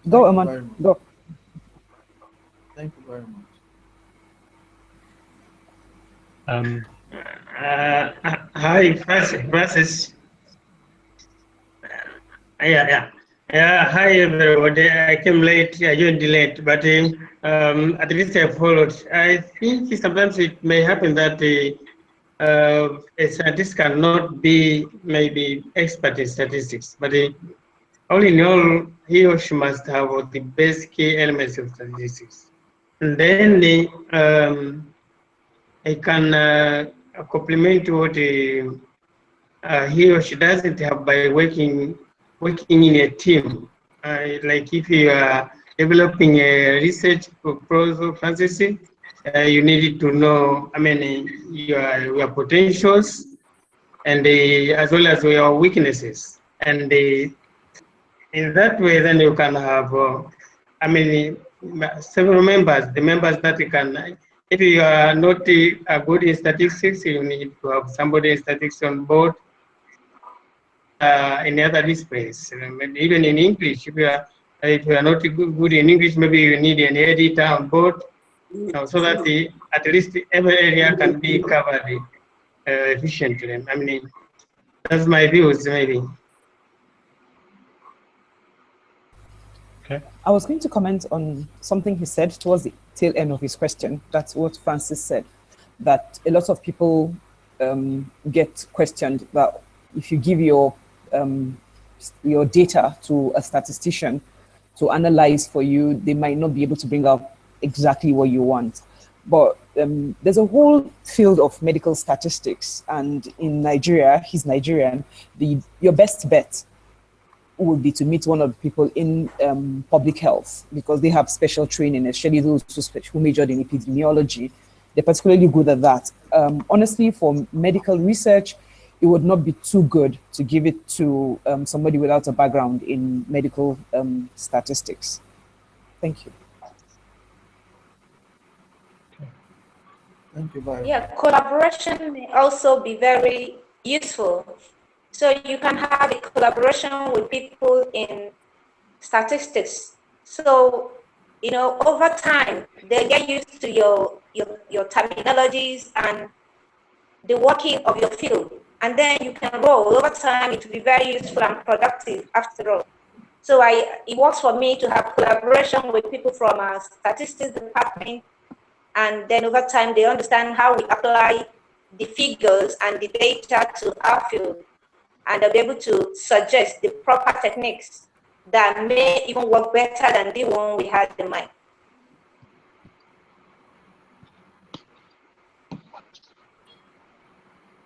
Speaker 6: Go, Aman. Go.
Speaker 7: Thank you very much.
Speaker 10: Hi, Francis. Yeah. Hi, everybody. I came late. I joined late, but at least I followed. I think sometimes it may happen that a scientist cannot be maybe expert in statistics, but all in all, he or she must have the basic elements of statistics. And then I can complement what he or she doesn't have by working in a team. Like if you are developing a research proposal, Francis, you need to know, your potentials and as well as your weaknesses. And in that way, then you can have, several members, the members that you can, if you are not good in statistics, you need to have somebody in statistics on board. In other disciplines, even in English, if you are not good in English, maybe you need an editor on board, so that at least every area can be covered efficiently. That's my views, maybe.
Speaker 1: Okay.
Speaker 6: I was going to comment on something he said towards the tail end of his question. That's what Francis said, that a lot of people get questioned that if you give your data to a statistician to analyze for you, they might not be able to bring out exactly what you want. But there's a whole field of medical statistics, and in Nigeria, he's Nigerian, your best bet would be to meet one of the people in public health, because they have special training, especially those who majored in epidemiology. They're particularly good at that. Honestly, for medical research, it would not be too good to give it to somebody without a background in medical statistics. Thank you.
Speaker 7: Thank you very much.
Speaker 4: Yeah, collaboration may also be very useful. So you can have a collaboration with people in statistics. So, over time, they get used to your terminologies and the working of your field. And then you can roll over time. It will be very useful and productive after all. So it works for me to have collaboration with people from our statistics department, and then over time they understand how we apply the figures and the data to our field, and they'll be able to suggest the proper techniques that may even work better than the one we had in mind.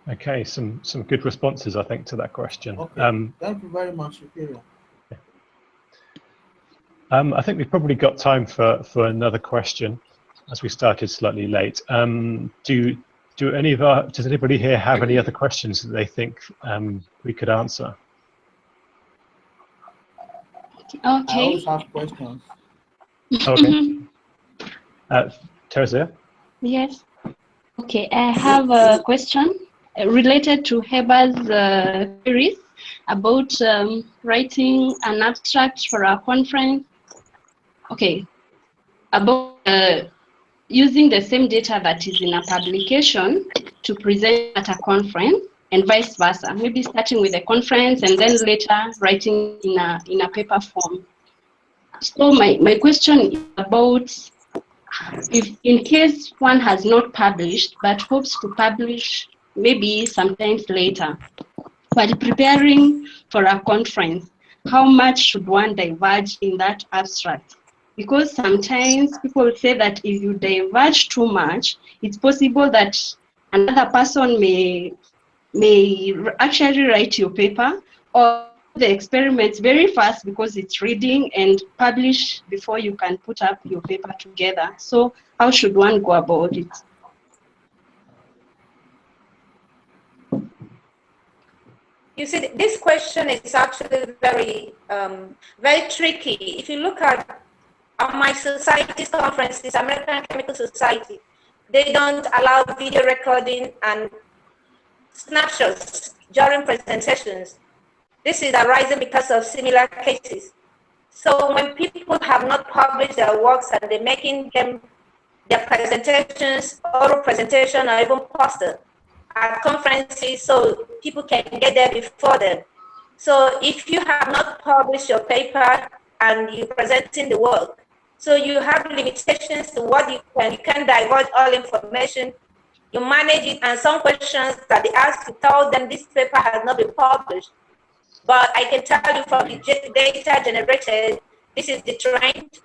Speaker 1: Okay, some good responses, I think, to that question.
Speaker 7: Okay. Thank you very much, Superior.
Speaker 1: I think we've probably got time for another question. as we started slightly late. Does anybody here have any other questions that they think we could answer?
Speaker 9: Okay.
Speaker 7: I always have questions.
Speaker 1: Okay. Teresa?
Speaker 9: Yes. Okay, I have a question related to Heba's queries about writing an abstract for a conference. Okay, about using the same data that is in a publication to present at a conference and vice versa. Maybe starting with a conference and then later writing in a paper form. So my question is about if in case one has not published but hopes to publish maybe sometimes later, while preparing for a conference, how much should one diverge in that abstract? Because sometimes people say that if you diverge too much, it's possible that another person may actually write your paper or the experiments very fast because it's reading and publish before you can put up your paper together. So how should one go about it?
Speaker 4: You see, this question is actually very, very tricky. If you look at my society's conferences, American Chemical Society, they don't allow video recording and snapshots during presentations. This is arising because of similar cases. So when people have not published their works and they're making them their presentations, oral presentation, or even poster at conferences so people can get there before them. So if you have not published your paper and you're presenting the work, so you have limitations to what you can divulge all information, you manage it, and some questions that they ask, you tell them this paper has not been published. But I can tell you from the data generated, this is the trend,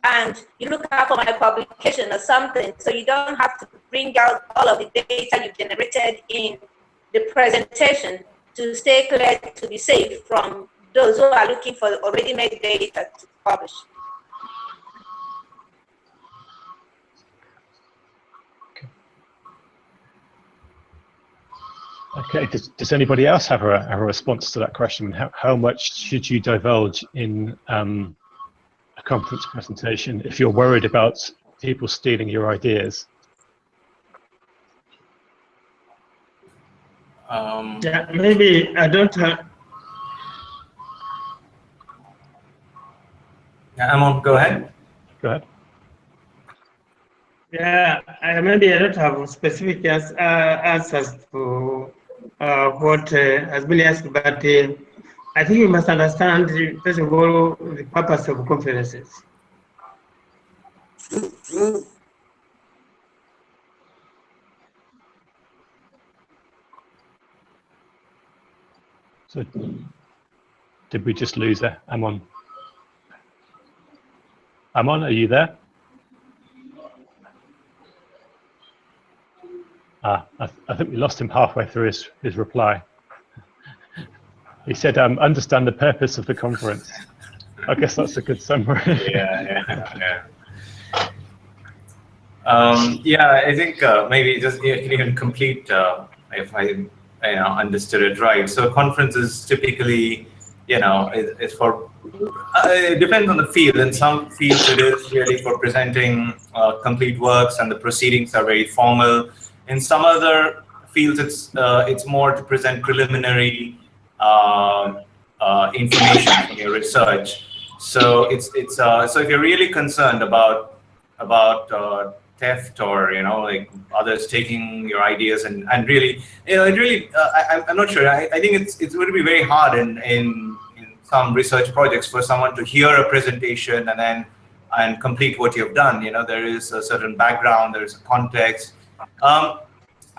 Speaker 4: and you look out for my publication or something, so you don't have to bring out all of the data you've generated in the presentation to stay clear, to be safe from those who are looking for already made data to publish.
Speaker 1: Okay, does anybody else have a response to that question? How much should you divulge in a conference presentation if you're worried about people stealing your ideas?
Speaker 10: Yeah, maybe I don't have.
Speaker 2: Yeah, Amon, go ahead.
Speaker 1: Go ahead.
Speaker 10: Yeah, maybe I don't have specific answers to what has been asked, but I think we must understand, first of all, the purpose of conferences.
Speaker 1: So, did we just lose her? Amon? Amon, are you there? I think we lost him halfway through his reply. He said, understand the purpose of the conference. I guess that's a good summary.
Speaker 2: Yeah, I think maybe just you can even complete if I understood it right. So conferences typically, it's for, it depends on the field. In some fields it is really for presenting complete works and the proceedings are very formal. In some other fields it's more to present preliminary information from your research. So so if you're really concerned about theft or like others taking your ideas and really I'm not sure. I think it's going to be very hard in some research projects for someone to hear a presentation and complete what you've done. There is a certain background, there is a context.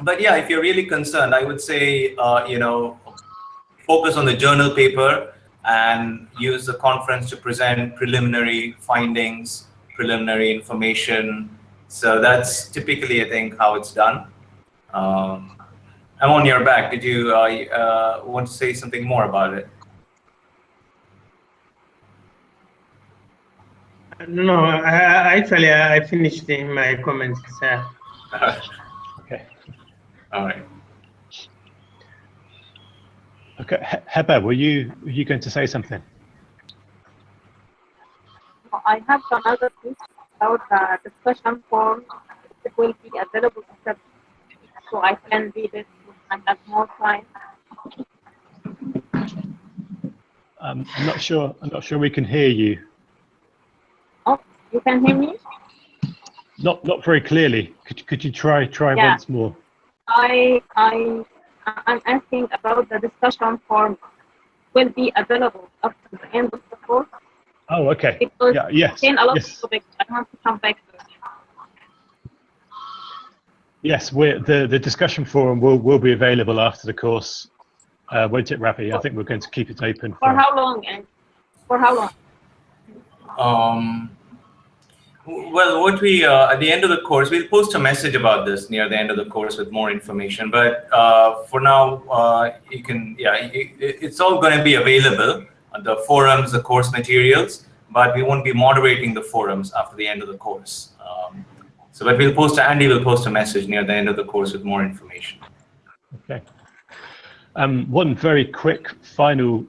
Speaker 2: But yeah, if you're really concerned, I would say focus on the journal paper and use the conference to present preliminary findings, preliminary information. So that's typically, I think, how it's done. I'm on your back. Did you want to say something more about it?
Speaker 10: No, actually, I finished in my comments.
Speaker 1: Okay.
Speaker 2: All right.
Speaker 1: Okay, Heba, were you going to say something?
Speaker 8: I have some other things about the discussion form. It will be available to so I can read it when I have more time.
Speaker 1: I'm not sure we can hear you.
Speaker 8: Oh, you can hear me?
Speaker 1: Not very clearly. Could you try once more?
Speaker 8: I'm asking about the discussion form will be available up to the end of the course.
Speaker 1: Oh, okay.
Speaker 8: Because
Speaker 1: yes.
Speaker 8: a lot
Speaker 1: Yes.
Speaker 8: of topics. I want to come back to it.
Speaker 1: Yes, the discussion forum will be available after the course, won't it, Ravi? I think we're going to keep it open
Speaker 8: for how long? And for how long?
Speaker 2: Well, what we at the end of the course, we'll post a message about this near the end of the course with more information. But for now, you can, it's all going to be available on the forums, the course materials. But we won't be moderating the forums after the end of the course. But we'll post. Andy will post a message near the end of the course with more information.
Speaker 1: Okay. One very quick final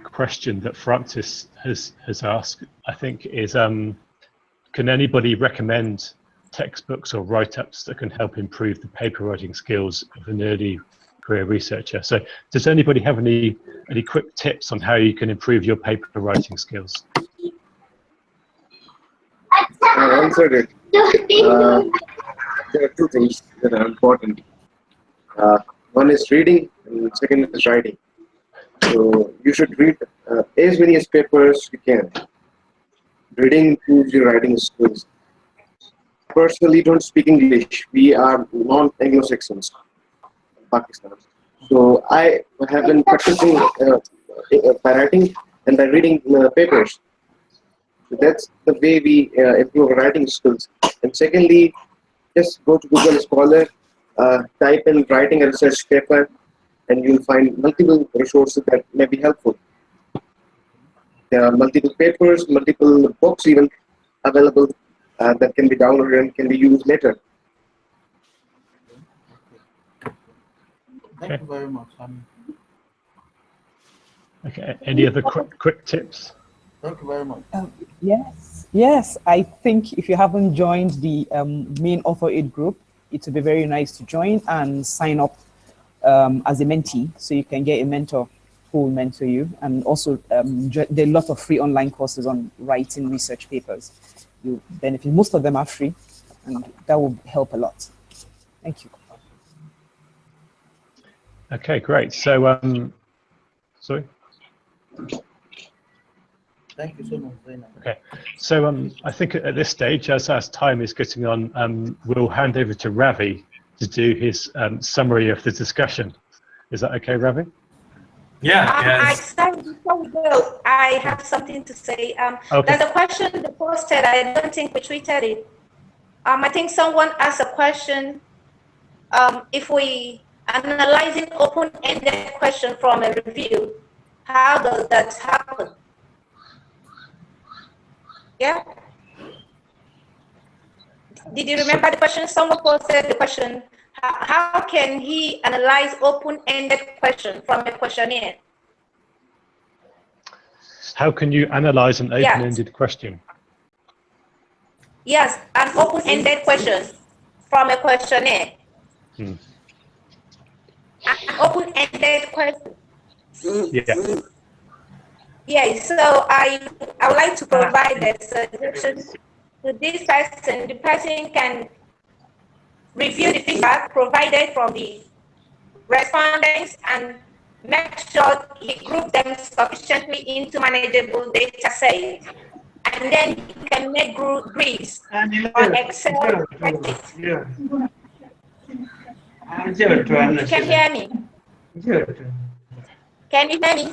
Speaker 1: question that Francis has asked, I think, is can anybody recommend textbooks or write-ups that can help improve the paper writing skills of an early career researcher? So does anybody have any quick tips on how you can improve your paper writing skills?
Speaker 3: I answered it. There are two things that are important. One is reading and second is writing. So you should read as many as papers you can. Reading improves your writing skills. Personally, don't speak English. We are non-Anglo-Saxons in Pakistan. So I have been practicing by writing and by reading papers. So that's the way we improve our writing skills. And secondly, just go to Google Scholar, type in writing a research paper, and you'll find multiple resources that may be helpful. There are multiple papers, multiple books even available that can be downloaded and can be used later.
Speaker 7: Thank you very much.
Speaker 1: Okay. Any other quick tips?
Speaker 7: Thank you very much.
Speaker 6: Yes. I think if you haven't joined the main AuthorAID group, it would be very nice to join and sign up as a mentee, so you can get a mentor who will mentor you. And also, there are a lot of free online courses on writing research papers. You benefit. Most of them are free, and that will help a lot. Thank you.
Speaker 1: Okay, great. So, sorry.
Speaker 7: Thank you so much, Zainab.
Speaker 1: Okay, so I think at this stage, as time is getting on, we'll hand over to Ravi to do his summary of the discussion. Is that okay, Ravi?
Speaker 2: Yeah.
Speaker 4: Sorry, before we go, I have something to say.
Speaker 1: Okay.
Speaker 4: There's a question they posted. I don't think we treated it. I think someone asked a question. If we analyzing open-ended question from a review, how does that happen? Yeah. Did you remember the question? Someone posted the question. How can he analyze open-ended question from a questionnaire?
Speaker 1: How can you analyze an open-ended question?
Speaker 4: Yes, an open-ended question from a questionnaire. An open-ended question.
Speaker 1: Yeah.
Speaker 4: Yeah, so I would like to provide a suggestion to this person. The person can review the feedback provided from the respondents and make sure he group them sufficiently into manageable data sets. And then he can make grids on Excel spreadsheets. You can hear me? Can you hear me?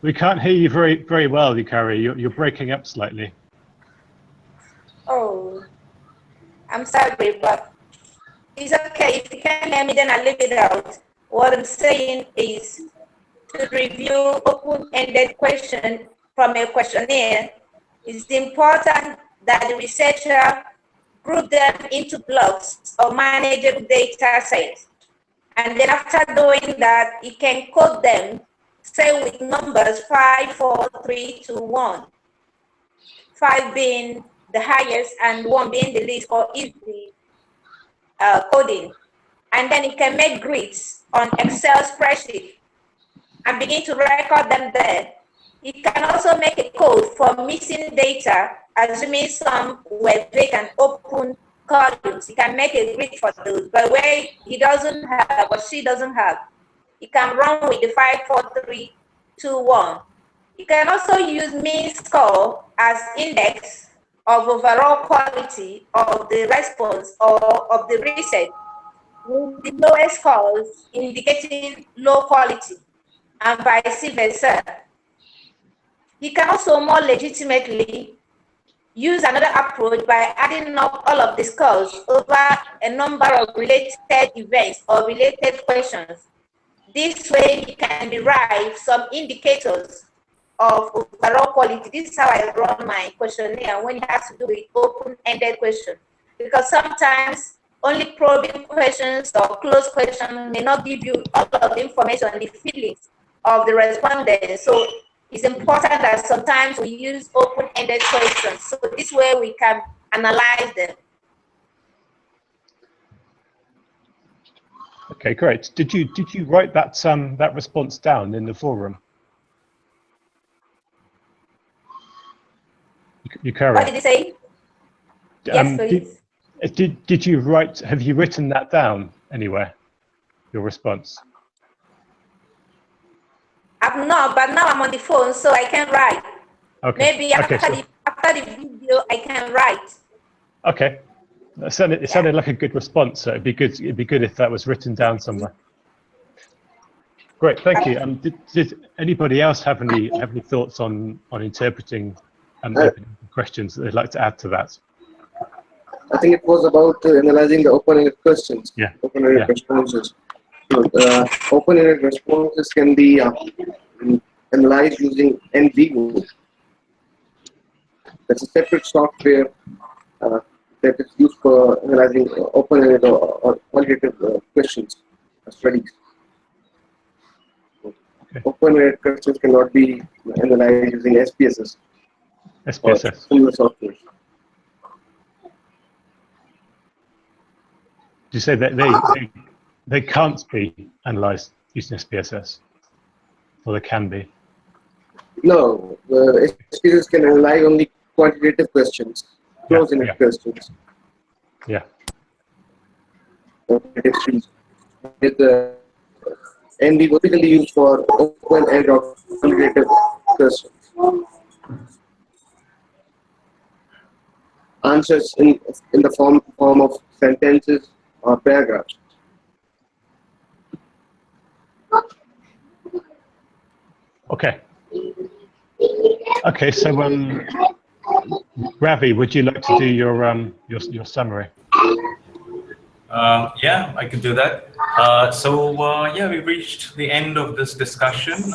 Speaker 1: We can't hear you very well, Yukari. You're breaking up slightly.
Speaker 4: Oh, I'm sorry, but it's okay. If you can't hear me, then I'll leave it out. What I'm saying is, to review open-ended questions from a questionnaire, it's important that the researcher group them into blocks or manageable data sets. And then after doing that, you can code them, say with numbers 5, 4, 3, 2, 1. 5 being the highest and 1 being the least or easy coding. And then you can make grids on Excel spreadsheet and begin to record them there. You can also make a code for missing data, assuming some were vacant open columns. You can make a grid for those, but where he doesn't have or she doesn't have, you can run with the 5, 4, 3, 2, 1. You can also use mean score as index of overall quality of the response or of the research, with the lowest scores indicating low quality and vice versa. You can also more legitimately use another approach by adding up all of the scores over a number of related events or related questions. This way you can derive some indicators of overall quality. This is how I run my questionnaire when it has to do with open-ended questions. Because sometimes only probing questions or closed questions may not give you all of the information on the feelings of the respondent. So it's important that sometimes we use open-ended questions. So this way we can analyze them.
Speaker 1: Okay, great. Did you write that that response down in the forum? You carry.
Speaker 4: What did you say? Yes, please.
Speaker 1: Did you write? Have you written that down anywhere? Your response.
Speaker 4: I've not, but now I'm on the phone, so I can write.
Speaker 1: Okay.
Speaker 4: Maybe after the video, I can write.
Speaker 1: Okay. It sounded like a good response. So it'd be good if that was written down somewhere. Great, thank you. Did anybody else have any thoughts on interpreting questions that they'd like to add to that?
Speaker 3: I think it was about analyzing the open-ended questions.
Speaker 1: Yeah.
Speaker 3: Open-ended responses. So, open-ended responses can be analyzed using NVivo. That's a separate software that is used for analyzing open-ended or qualitative questions studies. Okay. Open-ended questions cannot be analyzed using SPSS.
Speaker 1: SPSS.
Speaker 3: Or similar software.
Speaker 1: Did you say that they can't be analyzed using SPSS, or they can be?
Speaker 3: No, the SPSS can analyze only quantitative questions, close-ended questions.
Speaker 1: Yeah.
Speaker 3: With the NVivo typically used for open-ended or quantitative questions. Answers in the form of sentences or paragraphs.
Speaker 1: Okay. Okay. So, Ravi, would you like to do your summary?
Speaker 2: Yeah, I could do that. Yeah, we've reached the end of this discussion,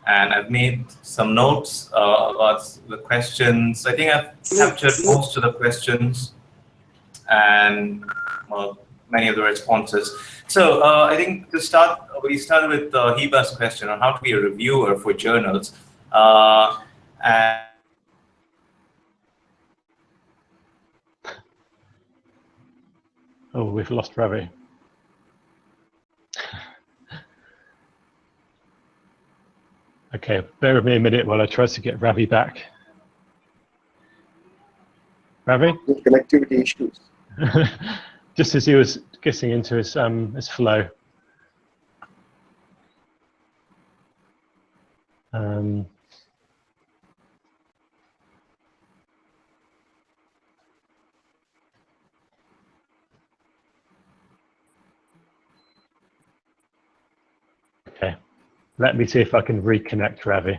Speaker 2: and I've made some notes about the questions. I think I've captured most of the questions and many of the responses. So I think to start, we started with Hiba's question on how to be a reviewer for journals. And
Speaker 1: oh, we've lost Ravi. Okay, bear with me a minute while I try to get Ravi back. Ravi?
Speaker 3: Connectivity issues.
Speaker 1: Just as he was getting into his flow. Okay, let me see if I can reconnect Ravi.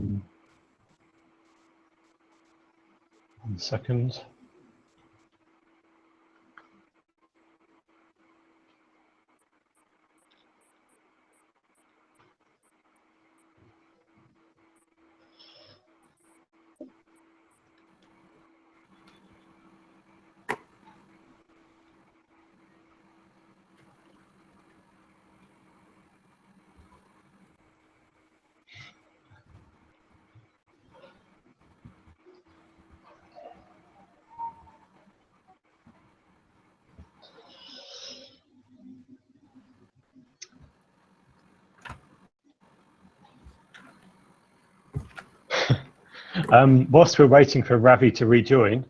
Speaker 1: 1 second. Whilst we're waiting for Ravi to rejoin,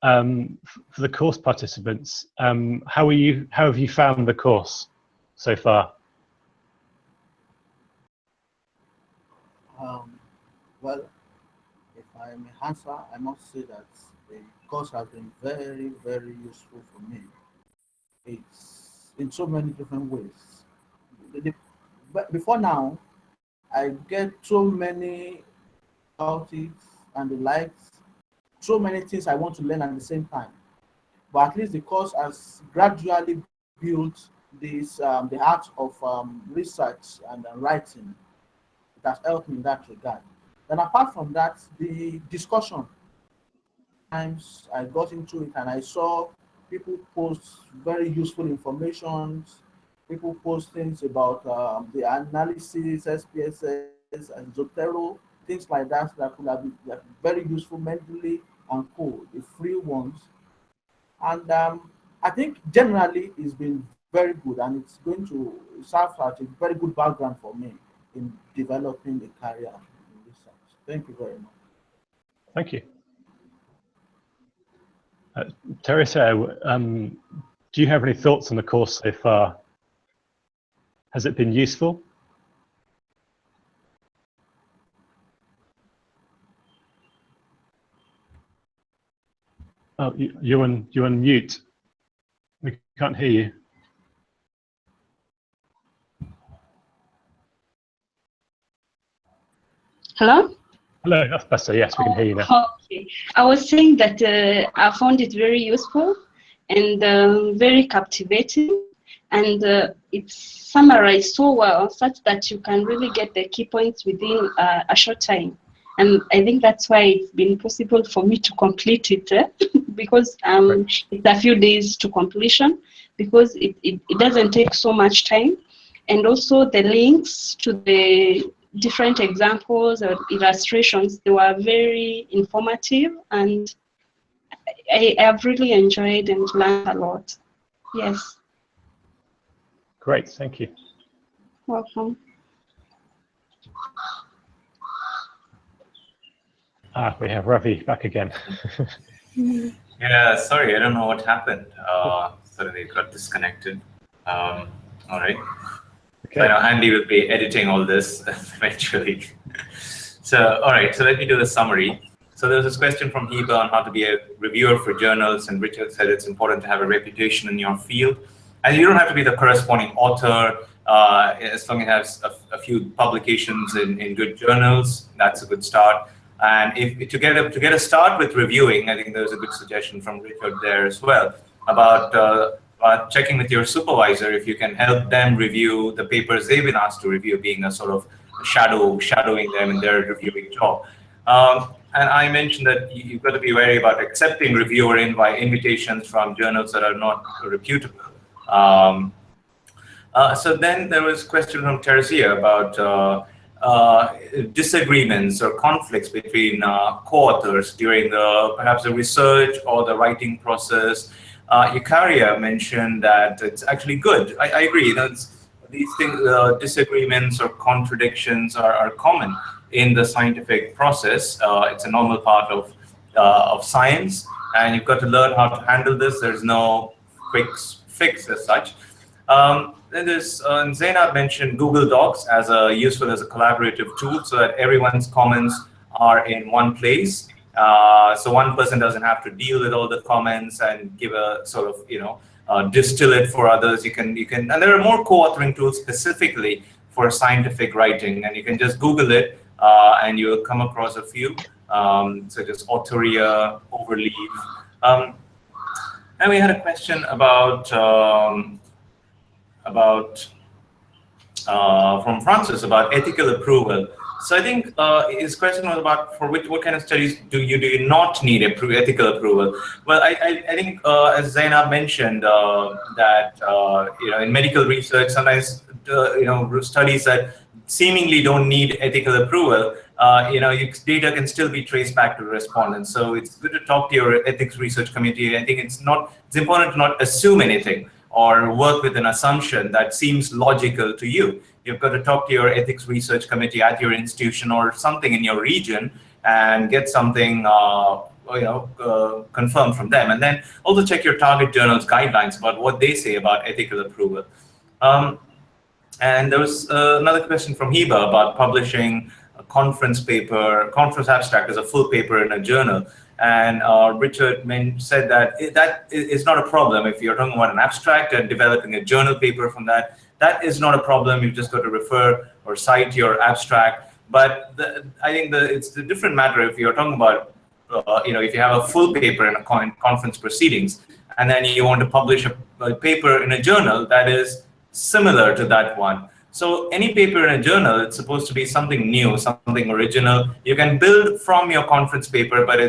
Speaker 1: for the course participants, how have you found the course so far?
Speaker 7: Well, if I may answer, I must say that the course has been very, very useful for me. It's in so many different ways. But before now, I get so many difficulties and the likes, so many things I want to learn at the same time. But at least the course has gradually built this the art of research and writing. It has helped me in that regard. Then apart from that, the discussion. Times I got into it and I saw people post very useful information. People post things about the analysis, SPSS, and Zotero, things like that that could have been very useful mentally and cool, the free ones. And I think generally it's been very good, and it's going to serve as a very good background for me in developing a career in research. Thank you very much.
Speaker 1: Thank you. Teresa, do you have any thoughts on the course so far? Has it been useful? Oh, you're on mute. We can't hear you.
Speaker 9: Hello?
Speaker 1: Hello, that's better. Yes, we can hear you now.
Speaker 9: Okay. I was saying that I found it very useful and very captivating, and it's summarized so well such that you can really get the key points within a short time. And I think that's why it's been possible for me to complete it because it's a few days to completion, because it doesn't take so much time. And also the links to the different examples or illustrations, they were very informative, and I have really enjoyed and learned a lot. Yes.
Speaker 1: Great, thank you.
Speaker 9: Welcome.
Speaker 1: We have Ravi back again.
Speaker 2: Yeah, sorry, I don't know what happened. Suddenly it got disconnected. All right. Okay. So I know Andy will be editing all this eventually. So, all right, so let me do the summary. So there's this question from Heba on how to be a reviewer for journals, and Richard said it's important to have a reputation in your field. And you don't have to be the corresponding author, as long as you have a few publications in good journals, that's a good start. And if to get a start with reviewing, I think there's a good suggestion from Richard there as well about checking with your supervisor if you can help them review the papers they've been asked to review, being a sort of shadowing them in their reviewing job. And I mentioned that you've got to be wary about accepting reviewer invitations from journals that are not reputable. So then there was a question from Teresia about disagreements or conflicts between co-authors during perhaps the research or the writing process. Eukarya mentioned that it's actually good. I agree. These things, disagreements or contradictions are common in the scientific process. It's a normal part of science, and you've got to learn how to handle this. There's no quick fix as such. Then there's Zainab mentioned Google Docs as useful as a collaborative tool, so that everyone's comments are in one place. So one person doesn't have to deal with all the comments and give a sort of distill it for others. You can, and there are more co-authoring tools specifically for scientific writing, and you can just Google it, and you'll come across a few, such as autoria, overleaf. And we had a question from Francis about ethical approval. So I think his question was about what kind of studies do you not need ethical approval? Well, I think as Zainab mentioned that in medical research sometimes studies that seemingly don't need ethical approval, data can still be traced back to the respondents. So it's good to talk to your ethics research committee. I think it's important to not assume anything or work with an assumption that seems logical to you. You've got to talk to your ethics research committee at your institution or something in your region and get something confirmed from them. And then also check your target journal's guidelines about what they say about ethical approval. And there was another question from Hiba about publishing a conference abstract as a full paper in a journal. And Richard said that that is not a problem. If you're talking about an abstract and developing a journal paper from that, that is not a problem. You've just got to refer or cite your abstract. But I think it's a different matter if you're talking about, if you have a full paper in a conference proceedings, and then you want to publish a paper in a journal that is similar to that one. So any paper in a journal, it's supposed to be something new, something original. You can build from your conference paper, but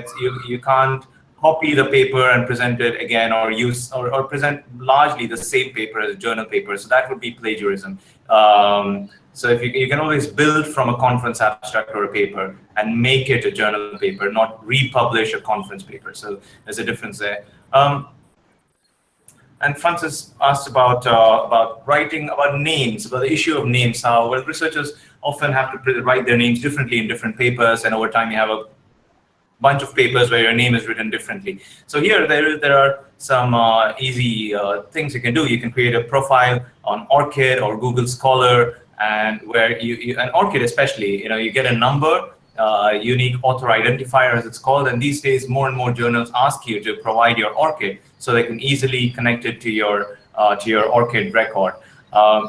Speaker 2: you can't copy the paper and present it again, or use or present largely the same paper as a journal paper. So that would be plagiarism. So if you can always build from a conference abstract or a paper and make it a journal paper, not republish a conference paper. So there's a difference there. And Francis asked about writing about names, about the issue of names. How researchers often have to write their names differently in different papers, and over time you have a bunch of papers where your name is written differently. So here there are some easy things you can do. You can create a profile on ORCID or Google Scholar, and where and ORCID especially, you get a number. Unique author identifier, as it's called, and these days more and more journals ask you to provide your ORCID so they can easily connect it to your ORCID record.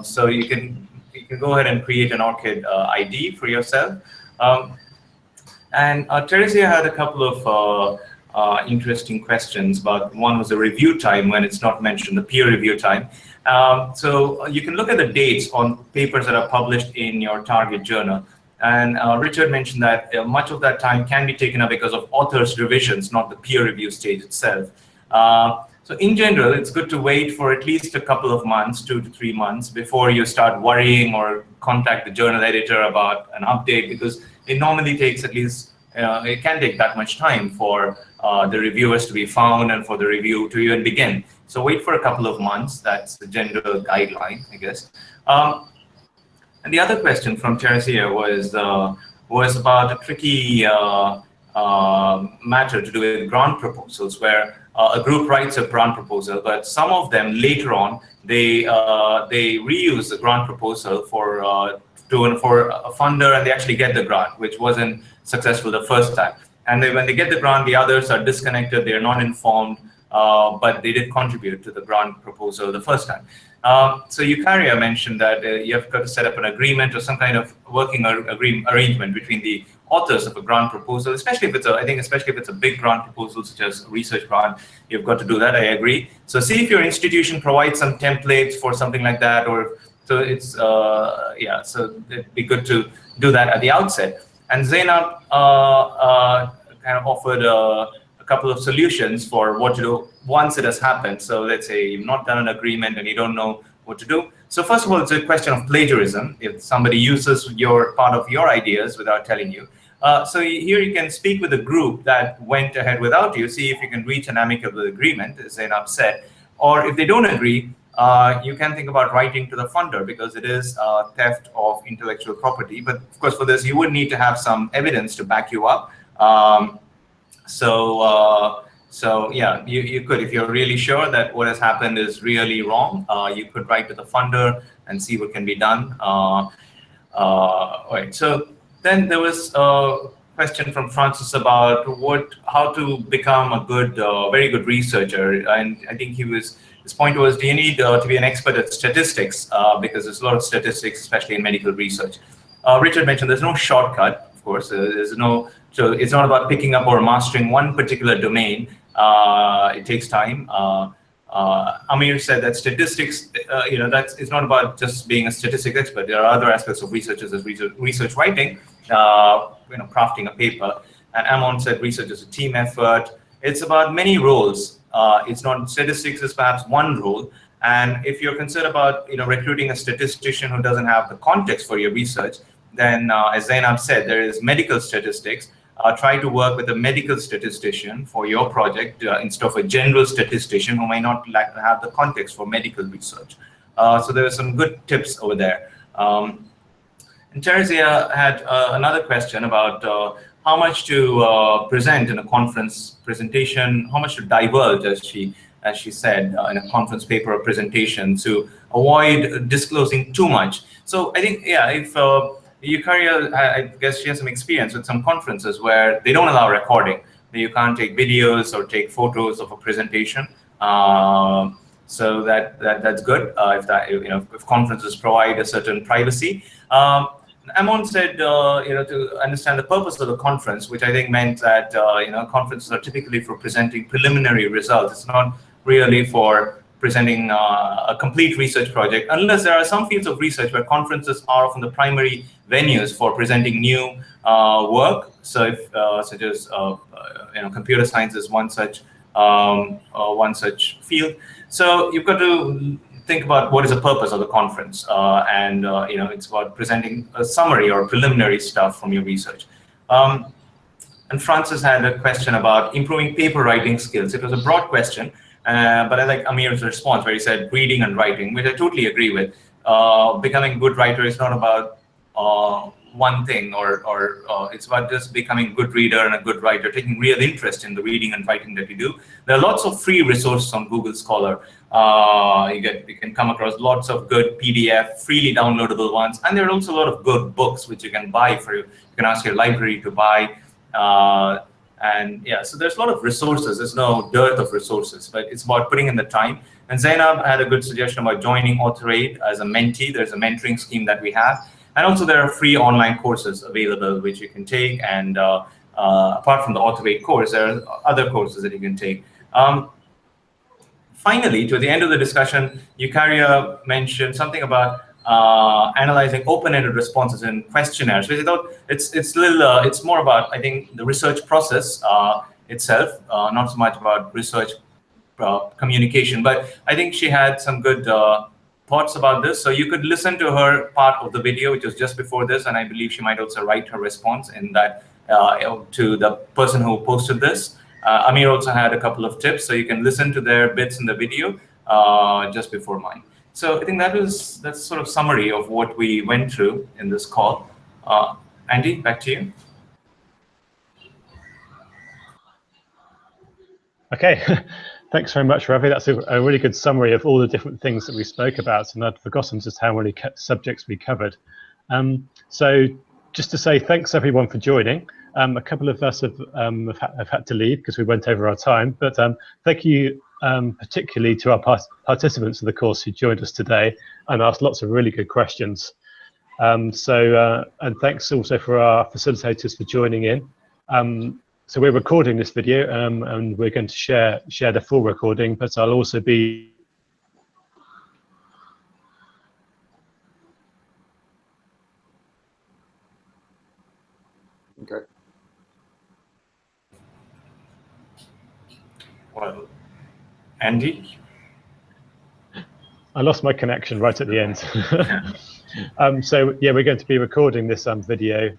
Speaker 2: So you can go ahead and create an ORCID ID for yourself. And Teresia had a couple of interesting questions. But one was the review time when it's not mentioned, the peer review time. So you can look at the dates on papers that are published in your target journal. And Richard mentioned that much of that time can be taken up because of authors' revisions, not the peer review stage itself. So in general, it's good to wait for at least a couple of months, 2 to 3 months, before you start worrying or contact the journal editor about an update, because it normally takes at least, it can take that much time for the reviewers to be found and for the review to even begin. So wait for a couple of months. That's the general guideline, I guess. And the other question from Teresia was about a tricky matter to do with grant proposals, where a group writes a grant proposal, but some of them later on they reuse the grant proposal for a funder, and they actually get the grant, which wasn't successful the first time. And when they get the grant, the others are disconnected, they are not informed, but they did contribute to the grant proposal the first time. So Eukarya mentioned that you have got to set up an agreement or some kind of working arrangement between the authors of a grant proposal, especially if it's a big grant proposal such as a research grant. You've got to do that. I agree. So see if your institution provides some templates for something like that, or so it's So it'd be good to do that at the outset. And Zainab kind of offered a couple of solutions for what to do once it has happened. So let's say you've not done an agreement and you don't know what to do. So first of all, it's a question of plagiarism. If somebody uses part of your ideas without telling you. So here you can speak with a group that went ahead without you, see if you can reach an amicable agreement, as Zainab said. Or if they don't agree, you can think about writing to the funder, because it is theft of intellectual property. But of course, for this, you would need to have some evidence to back you up. So yeah, you could, if you're really sure that what has happened is really wrong, you could write to the funder and see what can be done. All right. So then there was a question from Francis about how to become a very good researcher, and I think his point was, do you need to be an expert at statistics, because there's a lot of statistics, especially in medical research. Richard mentioned there's no shortcut of course. There's no, so it's not about picking up or mastering one particular domain. It takes time. Amir said that statistics, it's not about just being a statistics expert. There are other aspects of research, as research writing, crafting a paper. And Amon said research is a team effort. It's about many roles. It's not, statistics is perhaps one role. And if you're concerned about recruiting a statistician who doesn't have the context for your research, then as Zainab said, there is medical statistics. Try to work with a medical statistician for your project instead of a general statistician who might not have the context for medical research. So there are some good tips over there. And Teresia had another question about how much to present in a conference presentation, how much to divulge, as she said, in a conference paper or presentation, to avoid disclosing too much. So I think, yeah, if Eukaria, I guess she has some experience with some conferences where they don't allow recording. You can't take videos or take photos of a presentation. So that's good if conferences provide a certain privacy. Amon said, to understand the purpose of the conference, which I think meant that conferences are typically for presenting preliminary results. It's not really for presenting a complete research project, unless there are some fields of research where conferences are often the primary venues for presenting new work. So, if such as computer science is one such field. So you've got to think about what is the purpose of the conference, and it's about presenting a summary or preliminary stuff from your research. And Francis had a question about improving paper writing skills. It was a broad question. But I like Amir's response where he said reading and writing, which I totally agree with. Becoming a good writer is not about one thing, or it's about just becoming a good reader and a good writer, taking real interest in the reading and writing that you do. There are lots of free resources on Google Scholar. You can come across lots of good PDF, freely downloadable ones, and there are also a lot of good books which you can buy for you. You can ask your library to buy. And yeah, so there's a lot of resources. There's no dearth of resources, but it's about putting in the time. And Zainab had a good suggestion about joining AuthorAID as a mentee. There's a mentoring scheme that we have. And also there are free online courses available which you can take. And apart from the AuthorAID course, there are other courses that you can take. Finally, to the end of the discussion, Eukaria mentioned something about analyzing open-ended responses in questionnaires. So I thought it's more about, I think, the research process itself, not so much about research communication. But I think she had some good thoughts about this. So you could listen to her part of the video, which was just before this, and I believe she might also write her response in that to the person who posted this. Amir also had a couple of tips, so you can listen to their bits in the video just before mine. So I think that's sort of summary of what we went through in this call. Andy, back to you.
Speaker 1: Okay, thanks very much, Ravi. That's a really good summary of all the different things that we spoke about, and I'd forgotten just how many subjects we covered. So just to say thanks everyone for joining. A couple of us have had to leave because we went over our time, but thank you particularly to our participants of the course who joined us today and asked lots of really good questions. And thanks also for our facilitators for joining in. So we're recording this video and we're going to share the full recording, but I'll also be
Speaker 5: Okay.
Speaker 2: Well, Andy?
Speaker 1: I lost my connection right at the end. So yeah, we're going to be recording this video.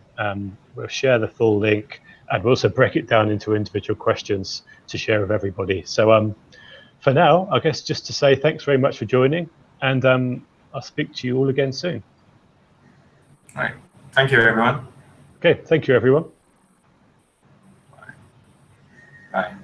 Speaker 1: We'll share the full link and we'll also break it down into individual questions to share with everybody. So for now, I guess just to say thanks very much for joining, and I'll speak to you all again soon.
Speaker 2: All right. Thank you, everyone.
Speaker 1: Okay, thank you, everyone.
Speaker 2: Bye.